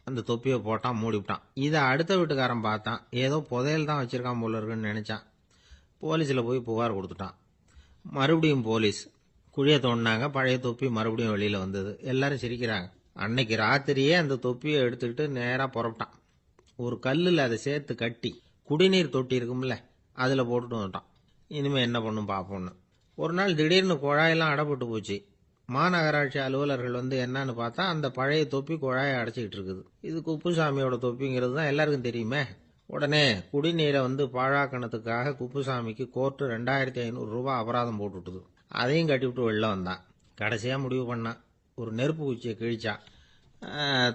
அந்த தொப்பியை போட்டான், மூடிவிட்டான். இதை அடுத்த வீட்டுக்காரன் பார்த்தான். ஏதோ புதையல் தான் வச்சிருக்கான் போல இருக்குன்னு நினச்சான். போலீஸில் போய் புகார் கொடுத்துட்டான். மறுபடியும் போலீஸ் குழியை தோண்டினாங்க. பழைய தொப்பி மறுபடியும் வெளியில் வந்தது. எல்லாரும் சிரிக்கிறாங்க. அன்னைக்கு ராத்திரியே அந்த தொப்பியை எடுத்துக்கிட்டு நேராக புறப்பட்டான். ஒரு கல்லில் அதை சேர்த்து கட்டி குடிநீர் தொட்டி இருக்கும்ல, அதில் போட்டுட்டு வந்துட்டான். இனிமேல் என்ன பண்ணும் பார்ப்போன்னு. ஒரு நாள் திடீர்னு குழாயெல்லாம் அடைப்பட்டு போச்சு. மாநகராட்சி அலுவலர்கள் வந்து என்னன்னு பார்த்தா அந்த பழைய தொப்பி குழாயை அடைச்சிக்கிட்டு இருக்குது. இது குப்புசாமியோட தொப்பிங்கிறது தான் எல்லாருக்கும் தெரியுமே. உடனே குடிநீரை வந்து பாழாக்கணத்துக்காக குப்புசாமிக்கு கோர்ட்டு 2500 ரூபாய் அபராதம் போட்டுவிட்டுது. அதையும் கட்டிவிட்டு வெளில வந்தான். கடைசியாக முடிவு பண்ணான். ஒரு நெருப்பு குச்சியை கிழிச்சான்.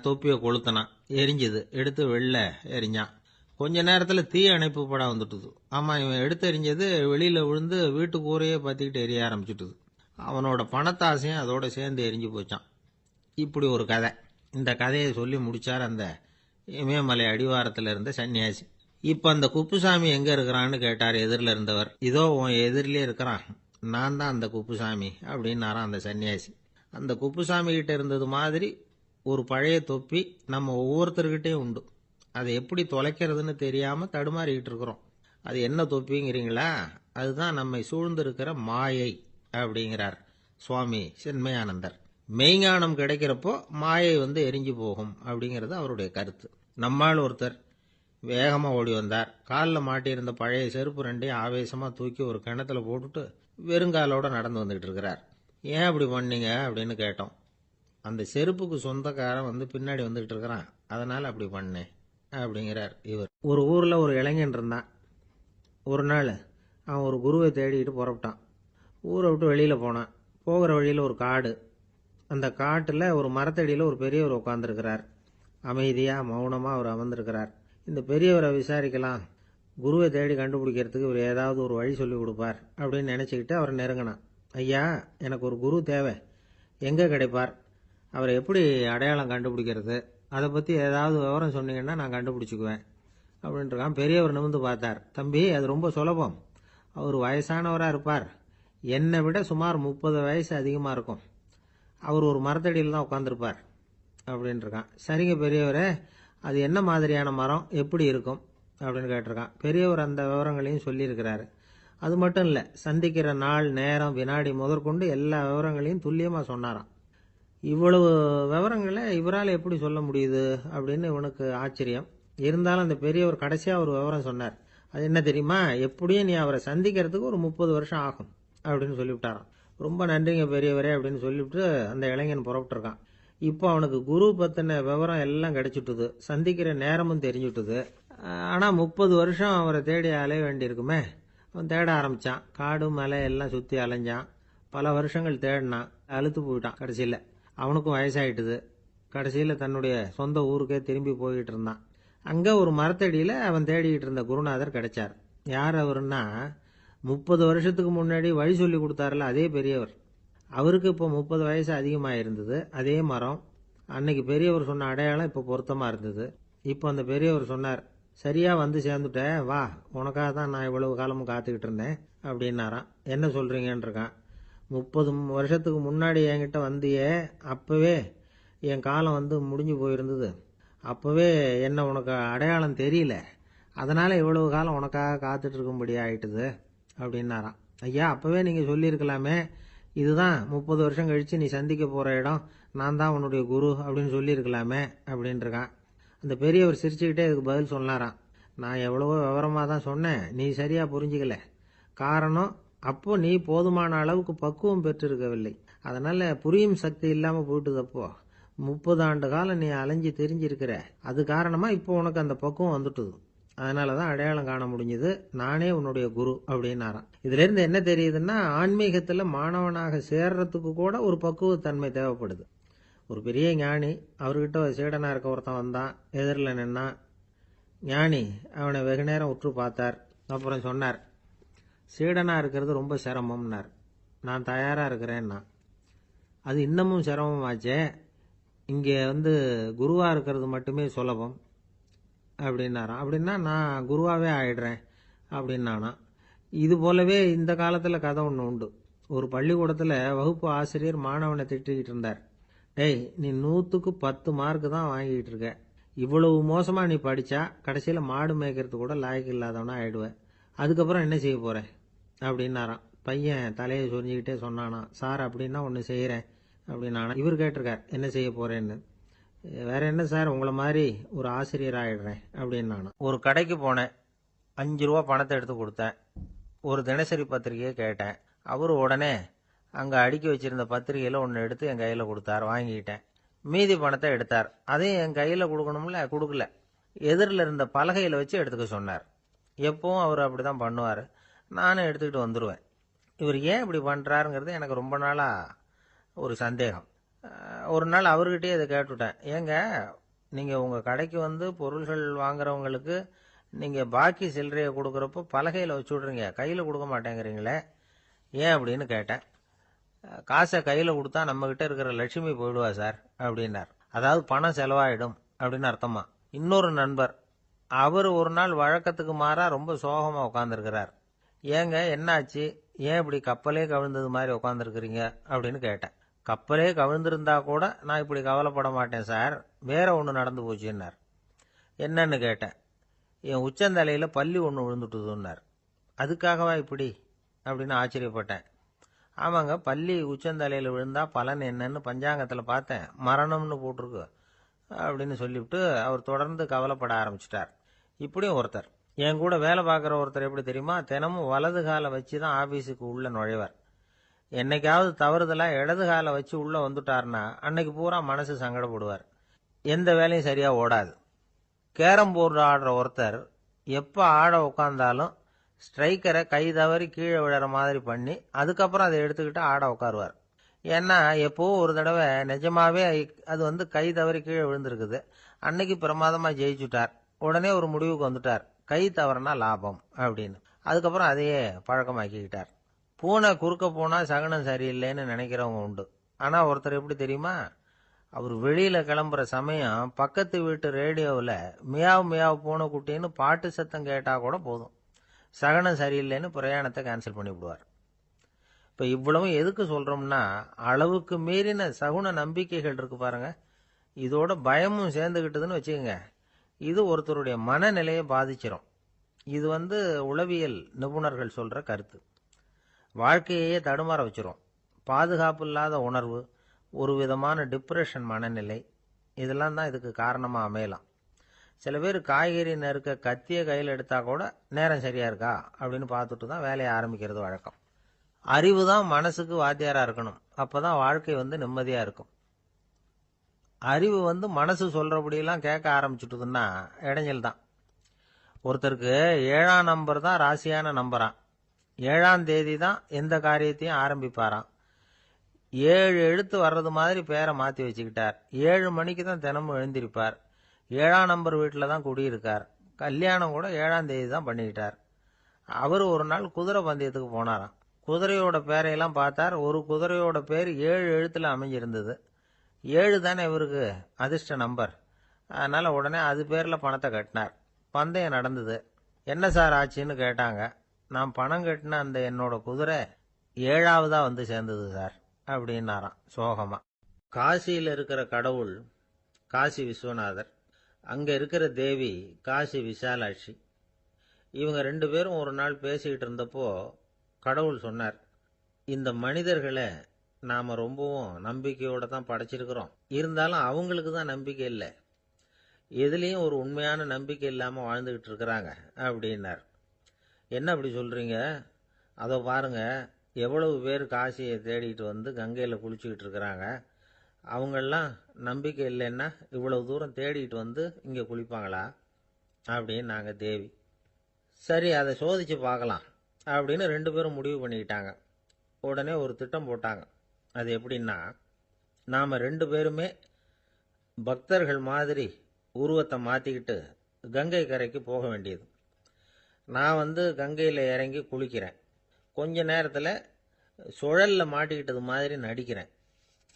தொப்பியை கொளுத்தினான். எரிஞ்சுது. எடுத்து வெளில எரிஞ்சான். கொஞ்ச நேரத்தில் தீ அணைப்பு படம் வந்துட்டுது. ஆமாம், இவன் எடுத்து எரிஞ்சது வெளியில் விழுந்து வீட்டு கூரையே பற்றிக்கிட்டு எரிய ஆரம்பிச்சுட்டுது. அவனோட பணத்தாசையும் அதோட சேர்ந்து எரிஞ்சு போச்சான். இப்படி ஒரு கதை. இந்த கதையை சொல்லி முடிச்சார் அந்த இமயமலை அடிவாரத்தில் இருந்த சன்னியாசி. இப்போ அந்த குப்புசாமி எங்கே இருக்கிறான்னு கேட்டார் எதிரில் இருந்தவர். இதோ உன் எதிரிலே இருக்கிறான், நான் தான் அந்த குப்புசாமி அப்படின்னாரான் அந்த சன்னியாசி. அந்த குப்புசாமி கிட்ட இருந்தது மாதிரி ஒரு பழைய தொப்பி நம்ம ஒவ்வொருத்தர்கிட்டையும் உண்டு. அதை எப்படி தொலைக்கிறதுன்னு தெரியாமல் தடுமாறிக்கிட்டு இருக்கிறோம். அது என்ன தொப்பிங்கிறீங்களா? அதுதான் நம்மை சூழ்ந்திருக்கிற மாயை அப்படிங்கிறார் சுவாமி சின்மயானந்தர். மெய்ஞானம் கிடைக்கிறப்போ மாயை வந்து எரிஞ்சு போகும் அப்படிங்கிறது அவருடைய கருத்து. நம்மால் ஒருத்தர் வேகமாக ஓடி வந்தார். காலில் மாட்டியிருந்த பழைய செருப்பு 2ஐயும் ஆவேசமாக தூக்கி ஒரு கிணத்துல போட்டுட்டு வெறுங்காலோட நடந்து வந்துகிட்டு இருக்கிறார். ஏன் அப்படி பண்ணீங்க அப்படின்னு கேட்டோம். அந்த செருப்புக்கு சொந்தக்காரன் வந்து பின்னாடி வந்துகிட்டு இருக்கிறான், அதனால் அப்படி பண்ணேன் அப்படிங்கிறார் இவர். ஒரு ஊரில் ஒரு இளைஞன் இருந்தான். ஒரு நாள் அவன் ஒரு குருவை தேடிக்கிட்டு புறப்பட்டான். ஊரை விட்டு வெளியில் போனான். போகிற வழியில் ஒரு காடு. அந்த காட்டில் ஒரு மரத்தடியில் ஒரு பெரியவர் உட்காந்துருக்கிறார். அமைதியாக மௌனமாக அவர் அமர்ந்திருக்கிறார். இந்த பெரியவரை விசாரிக்கலாம், குருவை தேடி கண்டுபிடிக்கிறதுக்கு இவர் ஏதாவது ஒரு வழி சொல்லி கொடுப்பார் அப்படின்னு நினச்சிக்கிட்டு அவரை நெருங்கினான். ஐயா, எனக்கு ஒரு குரு தேவை, எங்கே கிடைப்பார்? அவரை எப்படி அடையாளம் கண்டுபிடிக்கிறது? அதை பற்றி ஏதாவது விவரம் சொன்னீங்கன்னா நான் கண்டுபிடிச்சிக்குவேன் அப்படின்ட்டுருக்கான். பெரியவர் நிமிர்ந்து பார்த்தார். தம்பி, அது ரொம்ப சுலபம். அவர் வயசானவராக இருப்பார். என்னை விட சுமார் 30 வயசு அதிகமாக இருக்கும். அவர் ஒரு மரத்தடியில் தான் உட்காந்துருப்பார் அப்படின்ட்டுருக்கான். சரிங்க பெரியவரே, அது என்ன மாதிரியான மரம், எப்படி இருக்கும் அப்படின்னு கேட்டிருக்கான். பெரியவர் அந்த விவரங்களையும் சொல்லியிருக்கிறாரு. அது மட்டும் இல்லை, சந்திக்கிற நாள், நேரம், வினாடி முதற்கொண்டு எல்லா விவரங்களையும் துல்லியமாக சொன்னாராம். இவ்வளவு விவரங்களை இவரால் எப்படி சொல்ல முடியுது அப்படின்னு இவனுக்கு ஆச்சரியம். இருந்தாலும் அந்த பெரியவர் கடைசியாக ஒரு விவரம் சொன்னார். அது என்ன தெரியுமா? எப்படியும் நீ அவரை சந்திக்கிறதுக்கு ஒரு 30 வருஷம் ஆகும் அப்படின்னு சொல்லிவிட்டாராம். ரொம்ப நன்றிங்க பெரியவரே அப்படின்னு சொல்லிவிட்டு அந்த இளைஞன் புறப்பட்டுருக்கான். இப்போ அவனுக்கு குரு பற்றின விவரம் எல்லாம் கிடைச்சிட்டுது, சந்திக்கிற நேரமும் தெரிஞ்சுட்டுது. ஆனால் 30 வருஷம் அவரை தேடி அலைய வேண்டியிருக்குமே. அவன் தேட ஆரம்பித்தான். காடு மலை எல்லாம் சுற்றி அலைஞ்சான். பல வருஷங்கள் தேடினான். அழுத்து போயிட்டான். கடைசியில் அவனுக்கும் வயசாயிட்டுது. கடைசியில் தன்னுடைய சொந்த ஊருக்கே திரும்பி போய்கிட்டு இருந்தான். அங்கே ஒரு மரத்தடியில் அவன் தேடிக்கிட்டு இருந்த குருநாதர் கிடைச்சார். யார் அவருன்னா, 30 வருஷத்துக்கு முன்னாடி வழி சொல்லி கொடுத்தாருல அதே பெரியவர். அவருக்கு இப்போ 30 வயசு அதிகமாக இருந்தது. அதே மரம். அன்னைக்கு பெரியவர் சொன்ன அடையாளம் இப்போ பொருத்தமாக இருந்தது. இப்போ அந்த பெரியவர் சொன்னார், சரியாக வந்து சேர்ந்துட்டேன், வா, உனக்காக தான் நான் இவ்வளவு காலமும் காத்துக்கிட்டு இருந்தேன் அப்படின்னாராம். என்ன சொல்கிறீங்கன்னு இருக்கான். 30 வருஷத்துக்கு முன்னாடி என்கிட்ட வந்தியே, அப்பவே என் காலம் முடிஞ்சு போயிருந்தது. அப்பவே என்ன உனக்கு அடையாளம் தெரியல, அதனால இவ்வளவு காலம் உனக்காக காத்துட்டு இருக்கும்படி ஆயிட்டுது அப்படின்னாராம். ஐயா, அப்பவே நீங்க சொல்லியிருக்கலாமே, இதுதான் 30 வருஷம் கழிச்சு நீ சந்திக்க போற இடம், நான் தான் உன்னுடைய குரு அப்படின்னு சொல்லியிருக்கலாமே அப்படின்ட்டுருக்கான். அந்த பெரியவர் சிரிச்சுக்கிட்டே இதுக்கு பதில் சொன்னாராம். நான் எவ்வளவோ விவரமாக தான் சொன்னேன், நீ சரியா புரிஞ்சுக்கல. காரணம், அப்போ நீ போதுமான அளவுக்கு பக்குவம் பெற்றிருக்கவில்லை. அதனால புரியும் சக்தி இல்லாம போயிட்டுதப்போ 30 ஆண்டு காலம் நீ அலைஞ்சு தெரிஞ்சிருக்கிற. அது காரணமா இப்போ உனக்கு அந்த பக்குவம் வந்துட்டுது. அதனாலதான் அடையாளம் காண முடிஞ்சது, நானே உன்னுடைய குரு அப்படின்னாராம். இதுல இருந்து என்ன தெரியுதுன்னா, ஆன்மீகத்துல மாணவனாக சேர்றதுக்கு கூட ஒரு பக்குவத்தன்மை தேவைப்படுது. ஒரு பெரிய ஞானி, அவர்கிட்ட ஒரு சீடனா இருக்க ஒருத்தன் வந்தான், எதிரில் நின்னான். ஞானி அவனை வெகு நேரம் உற்று பார்த்தார். அப்புறம் சொன்னார், சீடனா இருக்கிறது ரொம்ப சிரமம்னார். நான் தயாரா இருக்கிறேன்னா. அது இன்னமும் சிரமமாச்சே, இங்கே குருவா இருக்கிறது மட்டுமே சுலபம் அப்படின்னாராம். அப்படின்னா நான் குருவாவே ஆயிடுறேன் அப்படின்னானா. இது போலவே இந்த காலத்துல கதை ஒன்று உண்டு. ஒரு பள்ளிக்கூடத்துல வகுப்பு ஆசிரியர் மாணவனை திட்டிக்கிட்டு இருந்தார். டேய், நீ 100க்கு 10 மார்க் தான் வாங்கிட்டு இருக்க. இவ்வளவு மோசமா நீ படிச்சா கடைசியில மாடு மேய்க்கிறது கூட லாய்க்கு இல்லாதவனா ஆயிடுவேன். அதுக்கப்புறம் என்ன செய்ய போற அப்படின்னாராம். பையன் தலையை சொரிஞ்சுக்கிட்டே சொன்னானா, சார் அப்படின்னா ஒன்று செய்யறேன் அப்படின்னானா. இவர் கேட்டிருக்கார், என்ன செய்ய போறேன்னு. வேற என்ன சார், உங்களை மாதிரி ஒரு ஆசிரியர் ஆயிடுறேன் அப்படின்னானா. ஒரு கடைக்கு போனேன், 5 ரூபா பணத்தை எடுத்து கொடுத்தேன். ஒரு தினசரி பத்திரிகையை கேட்டேன். அவரு உடனே அங்க அடுக்கி வச்சிருந்த பத்திரிகையில ஒன்று எடுத்து என் கையில கொடுத்தார். வாங்கிக்கிட்டேன். மீதி பணத்தை எடுத்தார். அதையும் என் கையில கொடுக்கணும்ல, கொடுக்கல. எதிரில் இருந்த பலகையில வச்சு எடுத்துக்க சொன்னார். எப்பவும் அவர் அப்படிதான் பண்ணுவார். நானும் எடுத்துக்கிட்டு வந்துடுவேன். இவர் ஏன் இப்படி பண்றாருங்கிறது எனக்கு ரொம்ப நாளா ஒரு சந்தேகம். ஒரு நாள் அவர்கிட்டயே இதை கேட்டுவிட்டேன். ஏங்க, நீங்க உங்க கடைக்கு பொருள்கள் வாங்குறவங்களுக்கு நீங்க பாக்கி சில்லறையை கொடுக்கறப்போ பலகையில வச்சு விடுறீங்க, கையில கொடுக்க மாட்டேங்கிறீங்களே, ஏன் அப்படின்னு கேட்டேன். காசை கையில கொடுத்தா நம்ம கிட்ட இருக்கிற லட்சுமி போயிடுவா சார் அப்படின்னார். அதாவது பணம் செலவாயிடும் அப்படின்னு அர்த்தமா. இன்னொரு நண்பர், அவர் ஒரு நாள் வழக்கத்துக்கு மாறா ரொம்ப சோகமா உட்காந்துருக்கிறார். ஏங்க, என்னாச்சு, ஏன் இப்படி கப்பலே கவிழ்ந்தது மாதிரி உட்காந்துருக்கிறீங்க அப்படின்னு கேட்டேன். கப்பலே கவிழ்ந்திருந்தா கூட நான் இப்படி கவலைப்பட மாட்டேன் சார், வேற ஒன்று நடந்து போச்சுன்னார். என்னன்னு கேட்டேன். என் உச்சந்தலையில பல்லி ஒன்று விழுந்துட்டுதுன்னார். அதுக்காகவா இப்படி அப்படின்னு ஆச்சரியப்பட்டேன். ஆமாங்க, பல்லி உச்சந்தலையில் விழுந்தா பலன் என்னன்னு பஞ்சாங்கத்தில் பார்த்தேன், மரணம்னு போட்டிருக்கு அப்படின்னு சொல்லிவிட்டு அவர் தொடர்ந்து கவலைப்பட ஆரம்பிச்சிட்டார். இப்படியும் ஒருத்தர், என் கூட வேலை பார்க்குற ஒருத்தர் எப்படி தெரியுமா, தினமும் வலது காலை வச்சு தான் ஆபீஸுக்கு உள்ள நுழைவார். என்னைக்காவது தவறுதலா இடது காலை வச்சு உள்ள வந்துட்டார்னா அன்னைக்கு பூரா மனசு சங்கடப்படுவார். எந்த வேலையும் சரியா ஓடாது. கேரம் போர்டு ஆடுற ஒருத்தர் எப்ப ஆட உட்கார்ந்தாலும் ஸ்ட்ரைக்கரை கை தவறி கீழே விழற மாதிரி பண்ணி அதுக்கப்புறம் அதை எடுத்துக்கிட்டு ஆட உட்காருவார். ஏன்னா எப்போ ஒரு தடவை நிஜமாவே அது கை தவறி கீழே விழுந்திருக்குது. அன்னைக்கு பிரமாதமா ஜெயிச்சுட்டார். உடனே ஒரு முடிவுக்கு வந்துட்டார், கை தவறுனா லாபம் அப்படின்னு. அதுக்கப்புறம் அதையே பழக்கமாக்கிக்கிட்டார். பூனை குறுக்க போனா சகனம் சரியில்லைன்னு நினைக்கிறவங்க உண்டு. ஆனா ஒருத்தர் எப்படி தெரியுமா, அவர் வெளியில கிளம்புற சமயம் பக்கத்து வீட்டு ரேடியோவில் மியாவ் மியாவ் பூனை குட்டின்னு பாட்டு சத்தம் கேட்டா கூட போதும், சகனம் சரியில்லைன்னு பிரயாணத்தை கேன்சல் பண்ணி விடுவார். இப்ப இவ்வளவும் எதுக்கு சொல்றோம்னா, அளவுக்கு மீறின சகுன நம்பிக்கைகள் இருக்கு பாருங்க, இதோட பயமும் சேர்ந்துகிட்டதுன்னு வச்சுக்கோங்க, இது ஒருத்தருடைய மனநிலையை பாதிச்சிடும். இது உளவியல் நிபுணர்கள் சொல்ற கருத்து. வாழ்க்கையே தடுமாற வச்சிரும். பாதுகாப்பு இல்லாத உணர்வு, ஒரு விதமான டிப்ரெஷன் மனநிலை, இதெல்லாம் தான் இதுக்கு காரணமா அமையலாம். சில பேர் காய்கறி நறுக்க கத்திய கையில் எடுத்தா கூட நேரம் சரியா இருக்கா அப்படின்னு பார்த்துட்டு தான் வேலையை ஆரம்பிக்கிறது வழக்கம். அறிவு தான் மனசுக்கு வாத்தியாரா இருக்கணும், அப்பதான் வாழ்க்கை நிம்மதியா இருக்கும். அறிவு மனசு சொல்றபடியெல்லாம் கேட்க ஆரம்பிச்சுட்டுதுன்னா இடைஞ்சல் தான். ஒருத்தருக்கு 7ஆம் நம்பர் தான் ராசியான நம்பரான். 7ஆம் தேதி தான் எந்த காரியத்தையும் ஆரம்பிப்பாராம். 7 எழுத்து வர்றது மாதிரி பேரை மாத்தி வச்சுக்கிட்டார். 7 மணிக்கு தான் தினமும் எழுந்திருப்பார். 7ஆம் நம்பர் வீட்டில் தான் குடியிருக்கார். கல்யாணம் கூட 7ஆம் தேதி தான் பண்ணிக்கிட்டார். அவர் ஒரு நாள் குதிரை பந்தயத்துக்கு போனாராம். குதிரையோட பேரையெல்லாம் பார்த்தார். ஒரு குதிரையோட பேர் 7 எழுத்துல அமைஞ்சிருந்தது. 7 தானே இவருக்கு அதிர்ஷ்ட நம்பர். அதனால உடனே அது பேர்ல பணத்தை கட்டினார். பந்தயம் நடந்தது. என்ன சார் ஆச்சுன்னு கேட்டாங்க. நான் பணம் கட்டின அந்த என்னோட குதிரை 7வதா வந்து சேர்ந்தது சார் அப்படின்னாராம் சோகமா. காசியில் இருக்கிற கடவுள் காசி விஸ்வநாதர், அங்க இருக்கிற தேவி காசி விசாலாட்சி. இவங்க 2 பேரும் ஒரு நாள் பேசிக்கிட்டு இருந்தப்போ கடவுள் சொன்னார், இந்த மனிதர்களை நாம ரொம்பவும் நம்பிக்கையோட தான் படைச்சிருக்கிறோம், இருந்தாலும் அவங்களுக்கு தான் நம்பிக்கை இல்லை, எதுலேயும் ஒரு உண்மையான நம்பிக்கை இல்லாமல் வாழ்ந்துக்கிட்டு இருக்கிறாங்க அப்படின்னார். என்ன அப்படி சொல்கிறீங்க? அதோ பாருங்க, எவ்வளவு பேர் காசியை தேடிட்டு வந்து கங்கையில் குளிச்சுக்கிட்டு இருக்கிறாங்க, அவங்கெல்லாம் நம்பிக்கை இல்லைன்னா இவ்வளவு தூரம் தேடிட்டு வந்து இங்கே குளிப்பாங்களா அப்படின்னு நாங்கள் தேவி. சரி, அதை சோதிச்சு பார்க்கலாம் அப்படின்னு 2 பேரும் முடிவு பண்ணிக்கிட்டாங்க. உடனே ஒரு திட்டம் போட்டாங்க. அது எப்படின்னா, நாம் 2 பேருமே பக்தர்கள் மாதிரி உருவத்தை மாற்றிக்கிட்டு கங்கை கரைக்கு போக வேண்டியது. நான் வந்து கங்கையில் இறங்கி குளிக்கிறேன், கொஞ்ச நேரத்தில் சுழலில் மாட்டிக்கிட்டது மாதிரி நடிக்கிறேன்.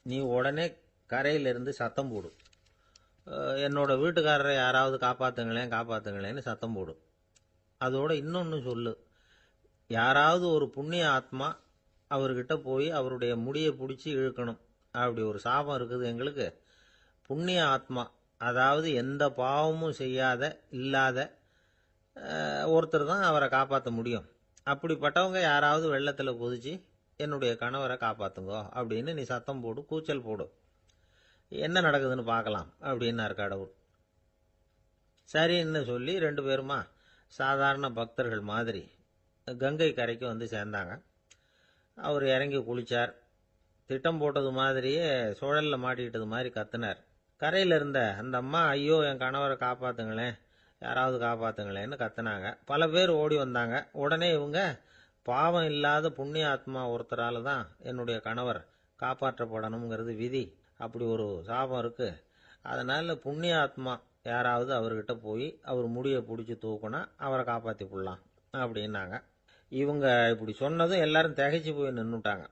நீ உடனே கரையிலிருந்து சத்தம் போடு, என்னோட வீட்டுக்காரரை யாராவது காப்பாற்றுங்களேன்னு சத்தம் போடு. அதோட இன்னொன்று சொல்லு, யாராவது ஒரு புண்ணிய ஆத்மா அவர்கிட்ட போய் அவருடைய முடியை பிடிச்சி இழுக்கணும், அப்படி ஒரு சாபம் இருக்குது எங்களுக்கு. புண்ணிய ஆத்மா, அதாவது எந்த பாவமும் செய்யாத இல்லாத ஒருத்தர் தான் அவரை காப்பாற்ற முடியும். அப்படிப்பட்டவங்க யாராவது வெள்ளத்தில் குதிச்சு என்னுடைய கணவரை காப்பாற்றுங்கோ அப்படின்னு நீ சத்தம் போடு, கூச்சல் போடு, என்ன நடக்குதுன்னு பார்க்கலாம் அப்படின்னார் கடவுள். சரின்னு சொல்லி 2 பேருமா சாதாரண பக்தர்கள் மாதிரி கங்கை கரைக்கு வந்து சேர்ந்தாங்க. அவர் இறங்கி குளித்தார். திட்டம் போட்டது மாதிரியே சுழலில் மாட்டிக்கிட்டது மாதிரி கத்துனார். கரையில் இருந்த அந்த அம்மா, ஐயோ என் கணவரை காப்பாற்றுங்களேன், யாராவது காப்பாற்றுங்களேன்னு கத்துனாங்க. பல பேர் ஓடி வந்தாங்க. உடனே இவங்க, பாவம் இல்லாத புண்ணிய ஆத்மா ஒருத்தரால் தான் என்னுடைய கணவர் காப்பாற்றப்படணுங்கிறது விதி, அப்படி ஒரு சாபம் இருக்கு, அதனால் புண்ணிய ஆத்மா யாராவது அவர்கிட்ட போய் அவர் முடியை பிடிச்சி தூக்குனா அவரை காப்பாற்றி போடலாம் அப்படின்னாங்க. இவங்க இப்படி சொன்னதும் எல்லாரும் திகைச்சு போய் நின்றுட்டாங்க.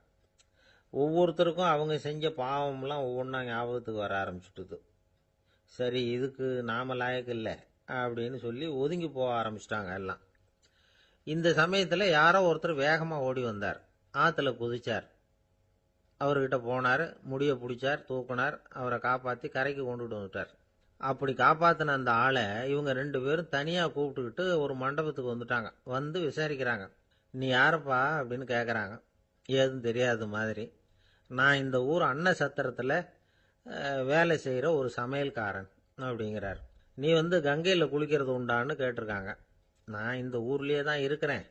ஒவ்வொருத்தருக்கும் அவங்க செஞ்ச பாவம்லாம் ஒவ்வொன்றா ஞாபகத்துக்கு வர ஆரம்பிச்சுட்டுது. சரி, இதுக்கு நாம லாயக்கு இல்லை அப்படின்னு சொல்லி ஒதுங்கி போக ஆரம்பிச்சிட்டாங்க எல்லாம். இந்த சமயத்தில் யாரோ ஒருத்தர் வேகமாக ஓடி வந்தார், ஆற்றுல குதிச்சார், அவர்கிட்ட போனார், முடியை பிடிச்சார், தூக்குனார், அவரை காப்பாற்றி கரைக்கு கொண்டுட்டு வந்துட்டார். அப்படி காப்பாற்றின அந்த ஆளை இவங்க 2 பேரும் தனியாக கூப்பிட்டுக்கிட்டு ஒரு மண்டபத்துக்கு வந்துட்டாங்க. வந்து விசாரிக்கிறாங்க. நீ யாரப்பா அப்படின்னு கேட்குறாங்க. ஏதும் தெரியாத மாதிரி. நான் இந்த ஊர் அன்ன சத்திரத்தில் வேலை செய்கிற ஒரு சமையல்காரன் அப்படிங்கிறார். நீ வந்து கங்கையில் குளிக்கிறது உண்டான்னு கேட்டிருக்காங்க. நான் இந்த ஊர்லேயே தான் இருக்கிறேன்,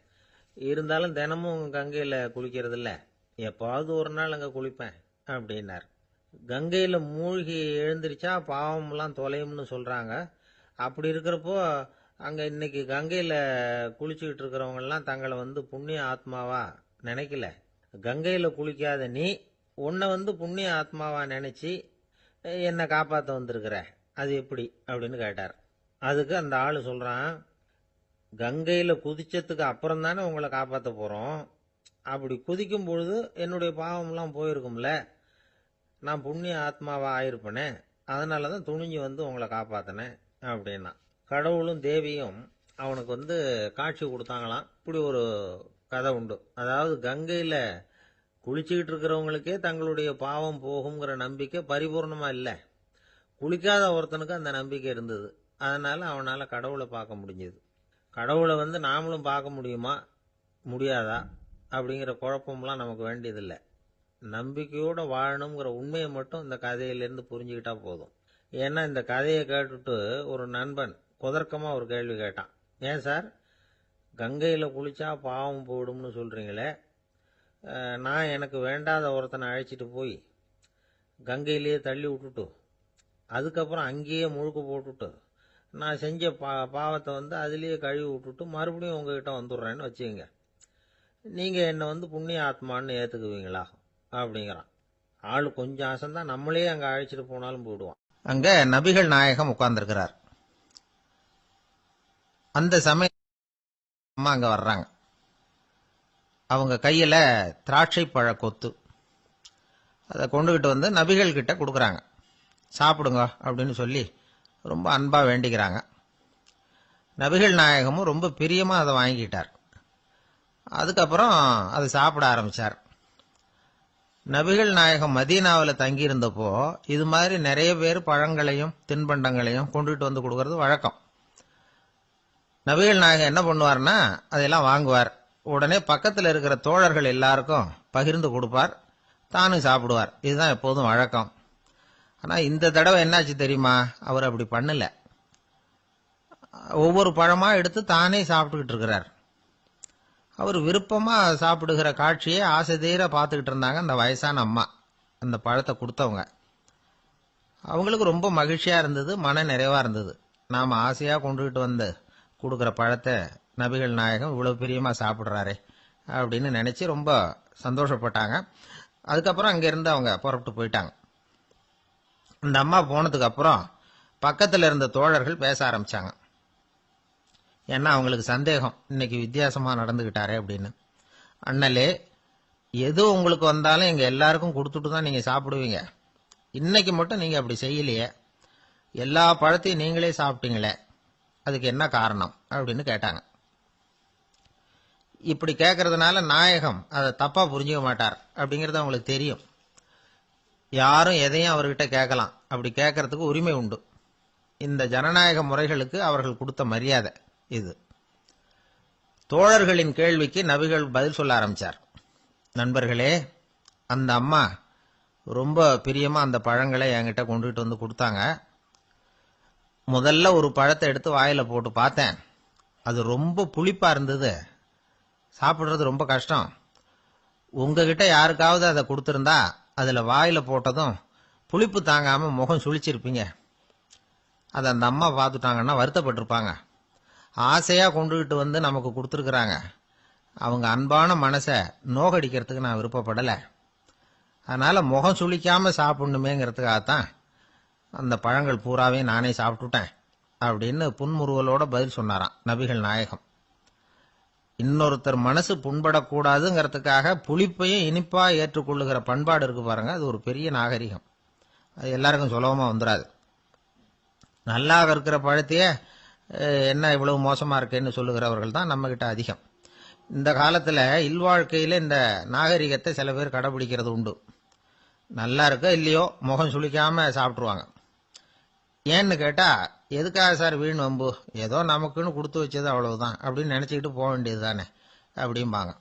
இருந்தாலும் தினமும் கங்கையில் குளிக்கிறது இல்லை, எப்பாவது ஒரு நாள் அங்கே குளிப்பேன் அப்படின்னார். கங்கையில் மூழ்கி எழுந்திரிச்சா பாவம்லாம் தொலையும்னு சொல்கிறாங்க. அப்படி இருக்கிறப்போ அங்கே இன்னைக்கு கங்கையில் குளிச்சுக்கிட்டு இருக்கிறவங்கெல்லாம் தங்களை வந்து புண்ணிய ஆத்மாவா நினைக்கல. கங்கையில் குளிக்காத நீ உன்னை வந்து புண்ணிய ஆத்மாவா நினச்சி என்னை காப்பாற்ற வந்திருக்கிற, அது எப்படி அப்படின்னு கேட்டார். அதுக்கு அந்த ஆள் சொல்கிறான், கங்கையில் குதிச்சதுக்கு அப்புறம் தானே உங்களை காப்பாற்ற போகிறோம், அப்படி குதிக்கும் பொழுது என்னுடைய பாவம்லாம் போயிருக்கும்ல, நான் புண்ணிய ஆத்மாவா ஆயிருப்பேனே, அதனால தான் துணிஞ்சு வந்து உங்களை காப்பாற்றினேன் அப்படின்னா. கடவுளும் தேவியும் அவனுக்கு வந்து காட்சி கொடுத்தாங்களாம். இப்படி ஒரு கதை உண்டு. அதாவது கங்கையில் குளிச்சுக்கிட்டு இருக்கிறவங்களுக்கே தங்களுடைய பாவம் போகுங்கிற நம்பிக்கை பரிபூர்ணமாக இல்லை, குளிக்காத ஒருத்தனுக்கு அந்த நம்பிக்கை இருந்தது. அதனால் அவனால் கடவுளை பார்க்க முடிஞ்சது. கடவுளை வந்து நாமளும் பார்க்க முடியுமா முடியாதா அப்படிங்கிற குழப்பம்லாம் நமக்கு வேண்டியதில்லை. நம்பிக்கையோடு வாழணுங்கிற உண்மையை மட்டும் இந்த கதையிலேருந்து புரிஞ்சுக்கிட்டா போதும். ஏன்னா இந்த கதையை கேட்டுட்டு ஒரு நண்பன் குதர்க்கமாக ஒரு கேள்வி கேட்டான். ஏன் சார், கங்கையில் குளிச்சா பாவம் போயிடும்னு சொல்கிறீங்களே, நான் எனக்கு வேண்டாத ஒருத்தனை அழைச்சிட்டு போய் கங்கையிலேயே தள்ளி விட்டுட்டு அதுக்கப்புறம் அங்கேயே முழுக்க போட்டுட்டு நான் செஞ்ச பாவத்தை வந்து அதுலேயே கழுவி விட்டுட்டு மறுபடியும் உங்ககிட்ட வந்துடுறேன்னு வச்சுக்கோங்க, நீங்கள் என்னை வந்து புண்ணிய ஆத்மான்னு ஏற்றுக்குவீங்களா அப்படிங்கிறான். ஆள் கொஞ்சம் அசந்தான், நம்மளே அங்கே அழைச்சிட்டு போனாலும் போயிடுவான். அங்கே நபிகள் நாயகம் உட்கார்ந்துருக்கிறார். அந்த சமயம் அம்மா அங்கே வர்றாங்க. அவங்க கையில் திராட்சை பழ கொத்து, அதை கொண்டுகிட்டு வந்து நபிகள் கிட்ட கொடுக்குறாங்க. சாப்பிடுங்க அப்படின்னு சொல்லி ரொம்ப அன்பாக வேண்டிக்கிறாங்க. நபிகள் நாயகமும் ரொம்ப பிரியமாக அதை வாங்கிக்கிட்டார். அதுக்கப்புறம் அது சாப்பிட ஆரம்பிச்சார். நபிகள் நாயகம் மதீனாவில் தங்கியிருந்தப்போ இது மாதிரி நிறைய பேர் பழங்களையும் தின்பண்டங்களையும் கொண்டுட்டு வந்து கொடுக்கறது வழக்கம். நபிகள் நாயகம் என்ன பண்ணுவார்னா அதெல்லாம் வாங்குவார். உடனே பக்கத்தில் இருக்கிற தோழர்கள் எல்லாருக்கும் பகிர்ந்து கொடுப்பார், தானும் சாப்பிடுவார். இதுதான் எப்போதும் வழக்கம். ஆனால் இந்த தடவை என்னாச்சு தெரியுமா? அவர் அப்படி பண்ணல. ஒவ்வொரு பழமா எடுத்து தானே சாப்பிட்டுக்கிட்டு இருக்கிறார். அவர் விருப்பமா சாப்பிடுகிற காட்சியை ஆசை தீர பார்த்துக்கிட்டு இருந்தாங்க அந்த வயசான அம்மா, அந்த பழத்தை கொடுத்தவங்க. அவங்களுக்கு ரொம்ப மகிழ்ச்சியா இருந்தது, மன நிறைவா இருந்தது. நாம ஆசையா கொண்டுகிட்டு வந்து கொடுக்குற பழத்தை நபிகள் நாயகம் இவ்வளவு பிரியமா சாப்பிட்றாரே அப்படின்னு நினைச்சு ரொம்ப சந்தோஷப்பட்டாங்க. அதுக்கப்புறம் அங்கிருந்து அவங்க புறப்பட்டு போயிட்டாங்க. இந்த அம்மா போனதுக்கு அப்புறம் பக்கத்தில் இருந்த தோழர்கள் பேச ஆரம்பிச்சாங்க. ஏன்னா அவங்களுக்கு சந்தேகம், இன்னைக்கு வித்தியாசமா நடந்துகிட்டாரே அப்படின்னு. அண்ணலே, எது உங்களுக்கு வந்தாலும் எங்க எல்லாருக்கும் கொடுத்துட்டு தான் நீங்க சாப்பிடுவீங்க. இன்னைக்கு மட்டும் நீங்க அப்படி செய்யலையே, எல்லா பழத்தையும் நீங்களே சாப்பிட்டீங்களே, அதுக்கு என்ன காரணம் அப்படின்னு கேட்டாங்க. இப்படி கேட்கறதுனால நாயகம் அதை தப்பா புரிஞ்சுக்க மாட்டார் அப்படிங்கிறது அவங்களுக்கு தெரியும். யாரும் எதையும் அவர்கிட்ட கேட்கலாம், அப்படி கேட்கறதுக்கு உரிமை உண்டு. இந்த ஜனநாயக முறைகளுக்கு அவர்கள் கொடுத்த மரியாதை இது. தோழர்களின் கேள்விக்கு நபிகள் பதில் சொல்ல ஆரம்பிச்சார். நண்பர்களே, அந்த அம்மா ரொம்ப பிரியமா அந்த பழங்களை என்கிட்ட கொண்டுகிட்டு வந்து கொடுத்தாங்க. முதல்ல ஒரு பழத்தை எடுத்து வாயில போட்டு பார்த்தேன். அது ரொம்ப புளிப்பா இருந்தது, சாப்பிடுறது ரொம்ப கஷ்டம். உங்ககிட்ட யாருக்காவது அதை கொடுத்திருந்தா அதுல வாயில போட்டதும் புளிப்பு தாங்காம முகம் சுழிச்சிருப்பீங்க. அதை அந்த அம்மா பார்த்துட்டாங்கன்னா வருத்தப்பட்டிருப்பாங்க. ஆசையா கொண்டுகிட்டு வந்து நமக்கு கொடுத்துருக்குறாங்க. அவங்க அன்பான மனசை நோகடிக்கிறதுக்கு நான் விருப்பப்படலை. அதனால முகம் சுளிக்காம சாப்பிடணுமேங்கிறதுக்காகத்தான் அந்த பழங்கள் பூராவே நானே சாப்பிட்டுட்டேன் அப்படின்னு புன்முறுவலோட பதில் சொன்னாராம் நபிகள் நாயகம். இன்னொருத்தர் மனசு புண்படக்கூடாதுங்கிறதுக்காக புளிப்பையும் இனிப்பா ஏற்றுக்கொள்ளுகிற பண்பாடு இருக்கு பாருங்க, அது ஒரு பெரிய நாகரிகம். அது எல்லாருக்கும் சுலபமா வந்துடாது. நல்லா இருக்கிற பழத்தையே என்ன இவ்வளவு மோசமா இருக்கேன்னு சொல்லுகிறவர்கள் தான் நம்ம கிட்ட அதிகம். இந்த காலத்துல இல்வாழ்க்கையில இந்த நாகரிகத்தை சில பேர் கடைபிடிக்கிறது உண்டு. நல்லா இருக்க இல்லையோ முகம் சுளிக்காம சாப்பிட்டுருவாங்க. ஏன்னு கேட்டா, எதுக்காக சார் வீண் வம்பு, ஏதோ நமக்குன்னு கொடுத்து வச்சது அவ்வளவுதான் அப்படின்னு நினைச்சுக்கிட்டு போக வேண்டியது தானே அப்படிம்பாங்க.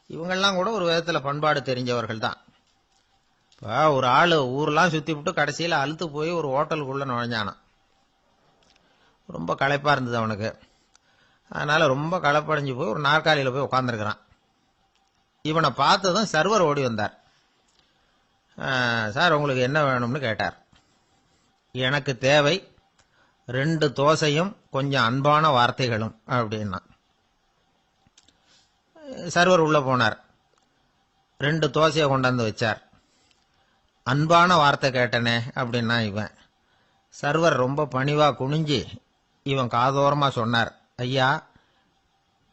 இவங்கெல்லாம் கூட ஒரு விதத்துல பண்பாடு தெரிஞ்சவர்கள் தான். இப்போ ஒரு ஆளு ஊரெல்லாம் சுத்தி விட்டு கடைசியில் அழுத்து போய் ஒரு ஹோட்டலுக்குள்ள நுழைஞ்சானான். ரொம்ப களைப்பா இருந்தது அவனுக்கு. அதனால ரொம்ப களைப்படைஞ்சு போய் ஒரு நாற்காலியில போய் உட்காந்துருக்கிறான். இவனை பார்த்ததும் சர்வர் ஓடி வந்தார். சார் உங்களுக்கு என்ன வேணும்னு கேட்டார். எனக்கு தேவை 2 தோசையும் கொஞ்சம் அன்பான வார்த்தைகளும் அப்படின்னா. சர்வர் உள்ள போனார், 2 தோசையை கொண்டாந்து வச்சார். அன்பான வார்த்தை கேட்டனே அப்படின்னா இவன். சர்வர் ரொம்ப பணிவா குனிஞ்சு இவன் காதோரமா சொன்னார், ஐயா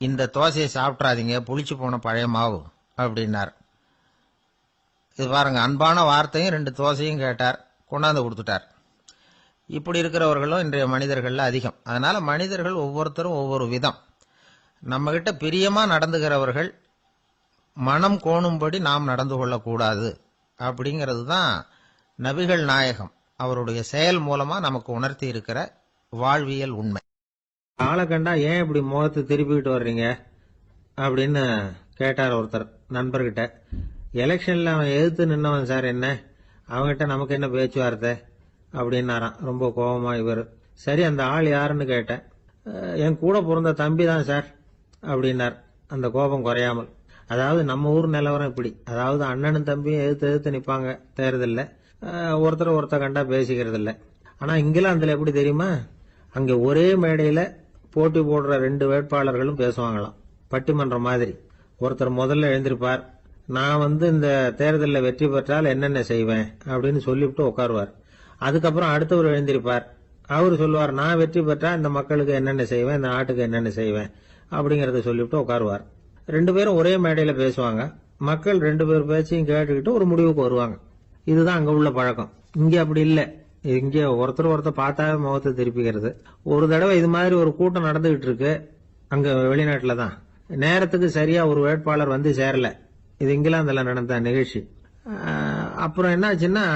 இந்த தோசையை சாப்பிட்றாதீங்க, புளிச்சு போன பழைய மாவு அப்படின்னார். இது பாருங்க, அன்பான வார்த்தையும் 2 தோசையும் கேட்டார், கொண்டாந்து கொடுத்துட்டார். இப்படி இருக்கிறவர்களும் இன்றைய மனிதர்கள்ல அதிகம். அதனால மனிதர்கள் ஒவ்வொருத்தரும் ஒவ்வொரு விதம். நம்ம கிட்ட பிரியமா நடந்துகிறவர்கள் மனம் கோணும்படி நாம் நடந்து கொள்ளக்கூடாது அப்படிங்கிறது தான் நபிகள் நாயகம் அவருடைய செயல் மூலமா நமக்கு உணர்த்தி இருக்கிற வாழ்வியல் உண்மை. ஆளை கண்டா ஏன் இப்படி முகத்தை திருப்பிக்கிட்டு வர்றீங்க அப்படின்னு கேட்டார் ஒருத்தர் நண்பர்கிட்ட. எலெக்ஷன்ல அவன் எதிர்த்து நின்னவன் சார், என்ன அவன்கிட்ட நமக்கு என்ன பேச்சுவார்த்தை அப்படின்னாராம் ரொம்ப கோபமா இவர். சரி, அந்த ஆள் யாருன்னு கேட்டேன். என் கூட பிறந்த தம்பி தான் சார் அப்படின்னார் அந்த கோபம் குறையாமல். அதாவது நம்ம ஊர் நிலவரம் இப்படி, அதாவது அண்ணனும் தம்பியும் எதிர்த்து நிற்பாங்க தேர்தல்ல, ஒருத்தர் கண்டா பேசிக்கிறது இல்லை. ஆனா இங்கிலாந்துல எப்படி தெரியுமா, அங்க ஒரே மேடையில போட்டி போடுற 2 வேட்பாளர்களும் பேசுவாங்களாம், பட்டிமன்றம் மாதிரி. ஒருத்தர் முதல்ல எழுந்திருப்பார், நான் இந்த தேர்தலில் வெற்றி பெற்றால் என்னென்ன செய்வேன் அப்படின்னு சொல்லிவிட்டு உட்காருவார். அதுக்கப்புறம் அடுத்தவர் எழுந்திருப்பார், அவரு சொல்லுவார், நான் வெற்றி பெற்றா இந்த மக்களுக்கு என்னென்ன செய்வேன், இந்த நாட்டுக்கு என்னென்ன செய்வேன் அப்படிங்கறத சொல்லிவிட்டு உட்காருவார். 2 பேரும் ஒரே மேடையில பேசுவாங்க. மக்கள் 2 பேர் பேச்சையும் கேட்டுக்கிட்டு ஒரு முடிவுக்கு வருவாங்க. இதுதான் அங்க உள்ள பழக்கம். இங்க அப்படி இல்லை. இங்க ஒருத்தர் பார்த்தாவே முகத்தை திருப்பிக்கிறது. ஒரு தடவை இது மாதிரி ஒரு கூட்டம் நடந்துகிட்டு இருக்கு அங்க வெளிநாட்டுல தான். நேரத்துக்கு சரியா ஒரு வேட்பாளர் வந்து சேரல. இது இங்கிலாந்துல நடந்த நிகழ்ச்சி. அப்புறம் என்னாச்சுன்னா,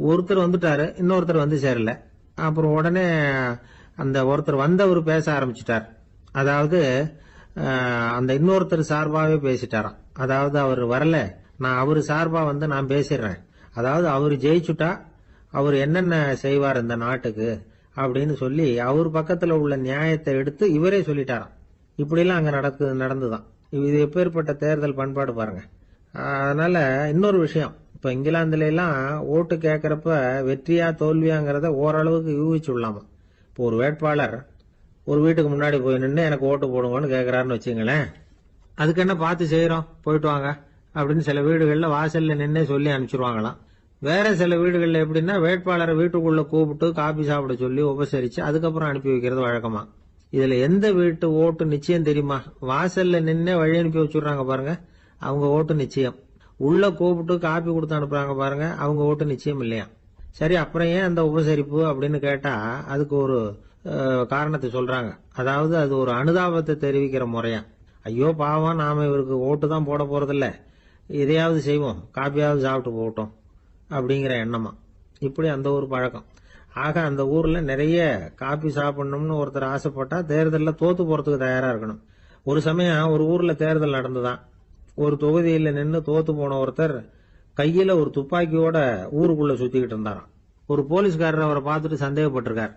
ஒருத்தர் வந்துட்டாரு, இன்னொருத்தர் வந்து சேரல. அப்புறம் உடனே அந்த ஒருத்தர் வந்தவர் பேச ஆரம்பிச்சிட்டார். அதாவது அந்த இன்னொருத்தர் சார்பாவே பேசிட்டாராம். அதாவது அவர் வரல, நான் அவரு சார்பா வந்து நான் பேசிடுறேன். அதாவது அவர் ஜெயிச்சுட்டா அவர் என்னென்ன செய்வார் இந்த நாட்டுக்கு அப்படின்னு சொல்லி அவர் பக்கத்துல உள்ள நியாயத்தை எடுத்து இவரே சொல்லிட்டாராம். இப்படிலாம் அங்க நடந்துதான். இது எப்பேற்பட்ட தேர்தல் பண்பாடு பாருங்க. அதனால இன்னொரு விஷயம், இப்ப இங்கிலாந்துல எல்லாம் ஓட்டு கேட்கறப்ப வெற்றியா தோல்வியாங்கிறத ஓரளவுக்கு யூகிச்சு விடலாமா. இப்போ ஒரு வேட்பாளர் ஒரு வீட்டுக்கு முன்னாடி போய் நின்று எனக்கு ஓட்டு போடுங்கன்னு கேட்கறாருன்னு வச்சுங்களேன், அதுக்கு என்ன பார்த்து செய்யறோம், போயிட்டு வாங்க அப்படின்னு சில வீடுகள்ல வாசல்ல நின்னே சொல்லி அனுப்பிச்சிருவாங்களாம். வேற சில வீடுகள்ல எப்படின்னா வேட்பாளரை வீட்டுக்குள்ள கூப்பிட்டு காபி சாப்பிட சொல்லி உபசரிச்சு அதுக்கப்புறம் அனுப்பி வைக்கிறது வழக்கமா. இதுல எந்த வீட்டு ஓட்டு நிச்சயம் தெரியுமா? வாசல்ல நின்னே வழி அனுப்பி வச்சுடுறாங்க பாருங்க, அவங்க ஓட்டு நிச்சயம். உள்ள கூப்பிட்டு காப்பி கொடுத்து அனுப்புறாங்க பாருங்க, அவங்க ஓட்டு நிச்சயம் இல்லையா. சரி, அப்புறம் ஏன் அந்த உபசரிப்பு அப்படின்னு கேட்டா அதுக்கு ஒரு காரணத்தை சொல்றாங்க. அதாவது அது ஒரு அனுதாபத்தை தெரிவிக்கிற முறையா. ஐயோ பாவம், நாம இவருக்கு ஓட்டு தான் போட போறதில்ல, இதையாவது செய்வோம், காப்பியாவது சாப்பிட்டு போட்டோம் அப்படிங்கிற எண்ணமா. இப்படி அந்த ஒரு பழக்கம். ஆக அந்த ஊர்ல நிறைய காப்பி சாப்பிடணும்னு ஒருத்தர் ஆசைப்பட்டா தேர்தலில் தோத்து போறதுக்கு தயாரா இருக்கணும். ஒரு சமயம் ஒரு ஊர்ல தேர்தல் நடந்துதான். ஒரு தொகுதியில நின்று தோத்து போன ஒருத்தர் கையில ஒரு துப்பாக்கியோட ஊருக்குள்ள சுத்திக்கிட்டு இருந்தாராம். ஒரு போலீஸ்காரர் அவரை பார்த்துட்டு சந்தேகப்பட்டிருக்கார்.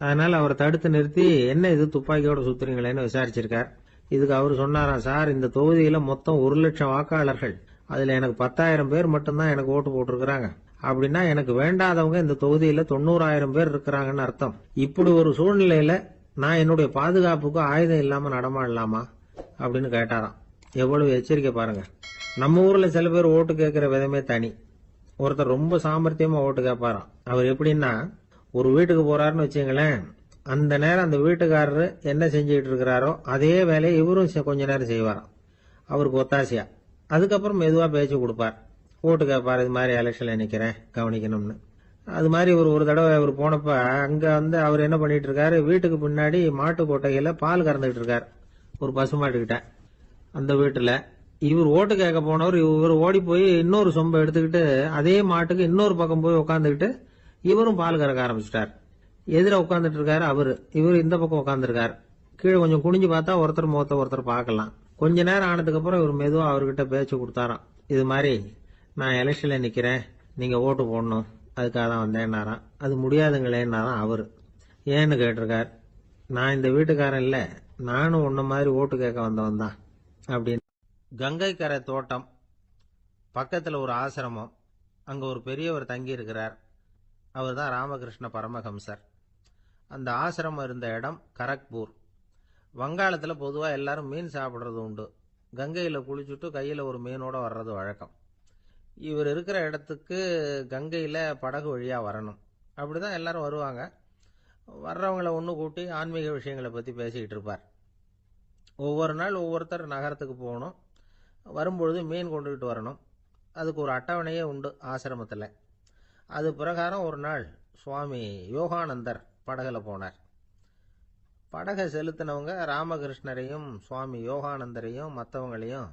அதனால அவரை தடுத்து நிறுத்தி என்ன இது துப்பாக்கியோட சுத்துறீங்களேன்னு விசாரிச்சிருக்கார். இதுக்கு அவர் சொன்னாராம், சார் இந்த தொகுதியில மொத்தம் 1,00,000 வாக்காளர்கள், அதுல எனக்கு 10,000 பேர் மட்டும்தான் எனக்கு ஓட்டு போட்டிருக்கிறாங்க. அப்படின்னா எனக்கு வேண்டாதவங்க இந்த தொகுதியில 90,000 பேர் இருக்கிறாங்கன்னு அர்த்தம். இப்படி ஒரு சூழ்நிலையில நான் என்னுடைய பாதுகாப்புக்கு ஆயுதம் இல்லாம நடமாடலாமா அப்படின்னு கேட்டாராம். எவ்வளவு எச்சரிக்கை பாருங்க. நம்ம ஊர்ல சில பேர் ஓட்டு கேட்கிற விதமே தனி. ஒருத்தர் ரொம்ப சாமர்த்தியமா ஓட்டு கேட்பாராம். அவர் எப்படின்னா, ஒரு வீட்டுக்கு போறாருன்னு வச்சுங்களேன், அந்த நேரம் அந்த வீட்டுக்காரரு என்ன செஞ்சுட்டு இருக்கிறாரோ அதே வேலையை இவரும் கொஞ்ச நேரம் செய்வாராம், அவருக்கு ஒத்தாசையா. அதுக்கப்புறம் மெதுவா பேச்சு கொடுப்பார், ஓட்டு கேட்பார், இது மாதிரி எலெக்ஷன்ல நிக்கிறேன் கவனிக்கணும்னு. அது மாதிரி ஒரு தடவை அவர் போனப்ப அங்க வந்து அவர் என்ன பண்ணிட்டு இருக்காரு, வீட்டுக்கு பின்னாடி மாட்டு கொட்டையில பால் கறந்துட்டு இருக்காரு ஒரு பசுமாட்டுக்கிட்ட. அந்த வீட்டுல இவர் ஓட்டு கேட்க போனவர் இவர் ஓடி போய் இன்னொரு சொம்பை எடுத்துக்கிட்டு அதே மாட்டுக்கு இன்னொரு பக்கம் போய் உட்காந்துக்கிட்டு இவரும் பால் கறக்க ஆரம்பிச்சிட்டார். எதிர உட்காந்துட்டு இருக்காரு அவரு, இவர் இந்த பக்கம் உட்காந்துருக்காரு. கீழே கொஞ்சம் குனிஞ்சு பார்த்தா ஒருத்தர் முகத்தை ஒருத்தர் பார்க்கலாம். கொஞ்ச நேரம் ஆனதுக்கு அப்புறம் இவர் மெதுவா அவர்கிட்ட பேச்சு கொடுத்தாராம். இது மாதிரி நான் எலெக்ஷன்ல நிக்கிறேன், நீங்க ஓட்டு போடணும், அதுக்காக தான் வந்தேன்னாராம். அது முடியாதுங்களேன்னாராம் அவரு. ஏன்னு கேட்டிருக்கார். நான் இந்த வீட்டுக்காரன் இல்ல, நானும் உன்ன மாதிரி ஓட்டு கேட்க வந்தவன் தான் அப்படின்னு. கங்கை கரை தோட்டம் பக்கத்துல ஒரு ஆசிரமம், அங்க ஒரு பெரியவர் தங்கி இருக்கிறார். அவர் தான் ராமகிருஷ்ண பரமஹம்சர். அந்த ஆசிரமம் இருந்த இடம் கரக்பூர். வங்காளத்துல பொதுவா எல்லாரும் மீன் சாப்பிடுறது உண்டு. கங்கையில குளிச்சுட்டு கையில ஒரு மீனோட வர்றது வழக்கம். இவர் இருக்கிற இடத்துக்கு கங்கையில படகு வழியா வரணும். அப்படிதான் எல்லாரும் வருவாங்க. வர்றவங்களை ஒன்று கூட்டி ஆன்மீக விஷயங்களை பத்தி பேசிக்கிட்டு இருப்பார். ஒவ்வொரு நாள் ஒவ்வொருத்தர் நகரத்துக்கு போகணும், வரும்பொழுது மீன் கொண்டுகிட்டு வரணும். அதுக்கு ஒரு அட்டவணையே உண்டு ஆசிரமத்தில். அது பிரகாரம் ஒரு நாள் சுவாமி யோகானந்தர் படகுல போனார். படகை செலுத்தினவங்க ராமகிருஷ்ணரையும் சுவாமி யோகானந்தரையும் மற்றவங்களையும்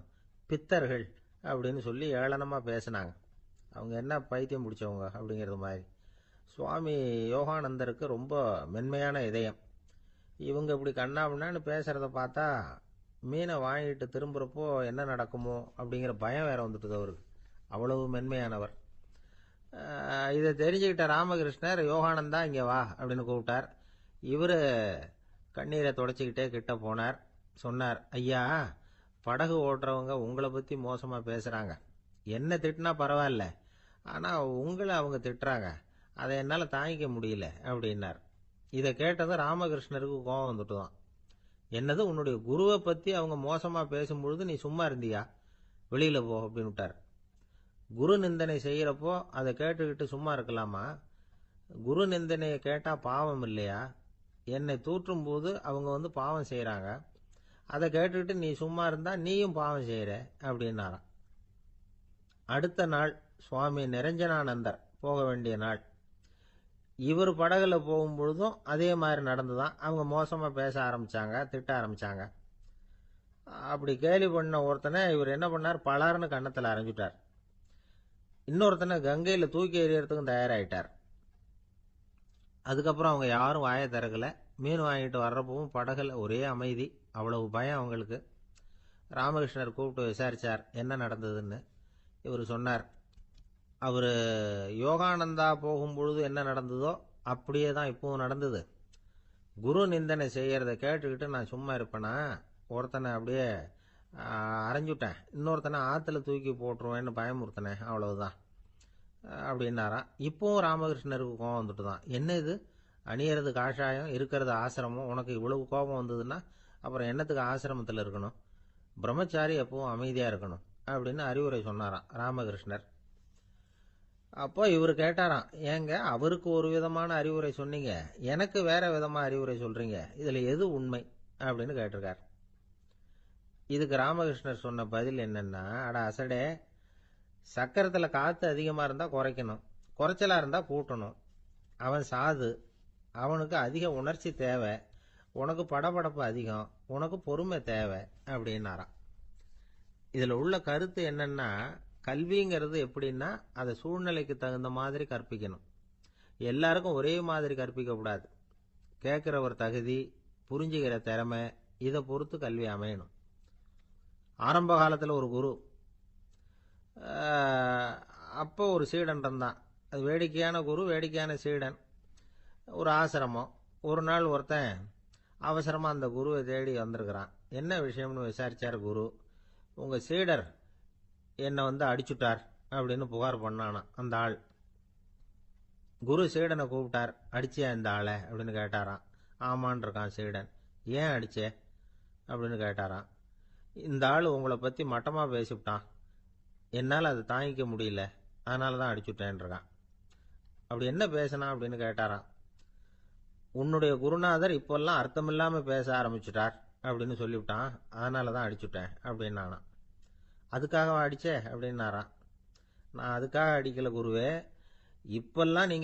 பித்தர்கள் அப்படின்னு சொல்லி ஏளனமா பேசினாங்க. அவங்க என்ன பைத்தியம் பிடிச்சவங்க அப்படிங்கிறது மாதிரி. சுவாமி யோகானந்தருக்கு ரொம்ப மென்மையான இதயம். இவங்க இப்படி கண்ணாபின்னான்னு பேசுறத பார்த்தா மீனை வாங்கிட்டு திரும்புறப்போ என்ன நடக்குமோ அப்படிங்கிற பயம் வேற வந்துட்டுது அவருக்கு. அவ்வளவு மென்மையானவர். இதை தெரிஞ்சுக்கிட்ட ராமகிருஷ்ணர், யோகானந்தா இங்க வா அப்படின்னு கூப்பிட்டார். இவரு கண்ணீரை தொடச்சிக்கிட்டே கிட்ட போனார். சொன்னார், ஐயா, படகு ஓட்டுறவங்க உங்களை பத்தி மோசமா பேசுறாங்க. என்ன திட்டினா பரவாயில்ல, ஆனா உங்களை அவங்க திட்டுறாங்க, அதை என்னால தாங்கிக்க முடியல அப்படின்னார். இதை கேட்டதும் ராமகிருஷ்ணருக்கு கோபம் வந்துட்டுதான். என்னது, உன்னுடைய குருவை பத்தி அவங்க மோசமா பேசும்பொழுது நீ சும்மா இருந்தியா, வெளியில போ அப்படின்னு விட்டார். குரு நிந்தனை செய்யறப்போ அதை கேட்டுக்கிட்டு சும்மா இருக்கலாமா? குரு நிந்தனையை கேட்டா பாவம் இல்லையா? என்னை தூற்றும் போது அவங்க வந்து பாவம் செய்யறாங்க, அதை கேட்டுக்கிட்டு நீ சும்மா இருந்தா நீயும் பாவம் செய்யற அப்படின்னாராம். அடுத்த நாள் சுவாமி நிரஞ்சனானந்தர் போக வேண்டிய நாள். இவர் படகுல போகும்பொழுதும் அதே மாதிரி நடந்துதான். அவங்க மோசமா பேச ஆரம்பிச்சாங்க, திட்ட ஆரம்பிச்சாங்க. அப்படி கேலி பண்ண ஒருத்தனை இவர் என்ன பண்ணார், பலார்னு கன்னத்தில் அரைஞ்சிட்டார். இன்னொருத்தனை கங்கையில் தூக்கி எறியறதுக்கும் தயாராகிட்டார். அதுக்கப்புறம் அவங்க யாரும் வாயை திறக்கல. மீன் வாங்கிட்டு வர்றப்பவும் படகுல ஒரே அமைதி. அவ்வளவு பயம் அவங்களுக்கு. ராமகிருஷ்ணர் கூப்பிட்டு விசாரிச்சார் என்ன நடந்ததுன்னு. இவர் சொன்னார், அவர் யோகானந்தா போகும்பொழுது என்ன நடந்ததோ அப்படியே தான் இப்பவும் நடந்தது. குரு நிந்தனை செய்யறத கேட்டுக்கிட்டு நான் சும்மா இருப்பேனா, ஒருத்தனை அப்படியே அரைஞ்சுட்டேன், இன்னொருத்தனை ஆற்றுல தூக்கி போட்டுருவேன்னு பயமுறுத்தினேன், அவ்வளவுதான் அப்படின்னாராம். இப்போவும் ராமகிருஷ்ணருக்கு கோபம் வந்துட்டு தான். என்ன இது, அணியறது காஷாயம், இருக்கிறது ஆசிரமம், உனக்கு இவ்வளவு கோபம் வந்ததுன்னா அப்புறம் என்னத்துக்கு ஆசிரமத்தில் இருக்கணும், பிரம்மச்சாரி எப்பவும் அமைதியாக இருக்கணும் அப்படின்னு அறிவுரை சொன்னாராம் ராமகிருஷ்ணர். அப்போ இவர் கேட்டாராம், ஏங்க அவருக்கு ஒரு விதமான அறிவுரை சொன்னீங்க, எனக்கு வேற விதமாக அறிவுரை சொல்றீங்க, இதில் எது உண்மை அப்படின்னு கேட்டிருக்கார். இதுக்கு ராமகிருஷ்ணர் சொன்ன பதில் என்னன்னா, அட அசடே, சக்கரத்தில் காற்று அதிகமாக இருந்தால் குறைக்கணும், குறைச்சலாக இருந்தால் கூட்டணும். அவன் சாது, அவனுக்கு அதிக உணர்ச்சி தேவை, உனக்கு படபடப்பு அதிகம், உனக்கு பொறுமை தேவை அப்படின்னாராம். இதில் உள்ள கருத்து என்னன்னா, கல்விங்கிறது எப்படின்னா அதை சூழ்நிலைக்கு தகுந்த மாதிரி கற்பிக்கணும். எல்லாருக்கும் ஒரே மாதிரி கற்பிக்கக்கூடாது. கேட்குற ஒரு தகுதி, புரிஞ்சுக்கிற திறமை, இதை பொறுத்து கல்வி அமையணும். ஆரம்ப காலத்தில் ஒரு குரு, அப்போ ஒரு சீடன் இருந்தான். அது வேடிக்கையான குரு, வேடிக்கையான சீடன். ஒரு ஆசிரமம். ஒரு நாள் ஒருத்தன் அவசரமாக அந்த குருவை தேடி வந்திருக்கிறான். என்ன விஷயம்னு விசாரிச்சார் குரு. உங்கள் சீடர் என்னை அடிச்சுட்டார் அப்படின்னு புகார் பண்ணானா அந்த ஆள். குரு சீடனை கூப்பிட்டார். அடிச்சியா இந்த ஆளை அப்படின்னு கேட்டாராம். ஆமான் இருக்கான் சீடன். ஏன் அடிச்சே அப்படின்னு கேட்டாராம். இந்த ஆள் உங்களை பற்றி மட்டமாக பேசிவிட்டான், என்னால் அதை தாங்கிக்க முடியல, அதனால தான் அடிச்சுட்டேன் இருக்கான். அப்படி என்ன பேசினா அப்படின்னு கேட்டாராம். உன்னுடைய குருநாதர் இப்பெல்லாம் அர்த்தமில்லாமல் பேச ஆரம்பிச்சுட்டார் அப்படின்னு சொல்லிவிட்டான், அதனால தான் அடிச்சுட்டேன் அப்படின்னானா. அதுக்காக அடிச்சே அப்படின்னாராம். நான் அதுக்காக அடிக்கல குருவே, இப்பெல்லாம் நீங்கள்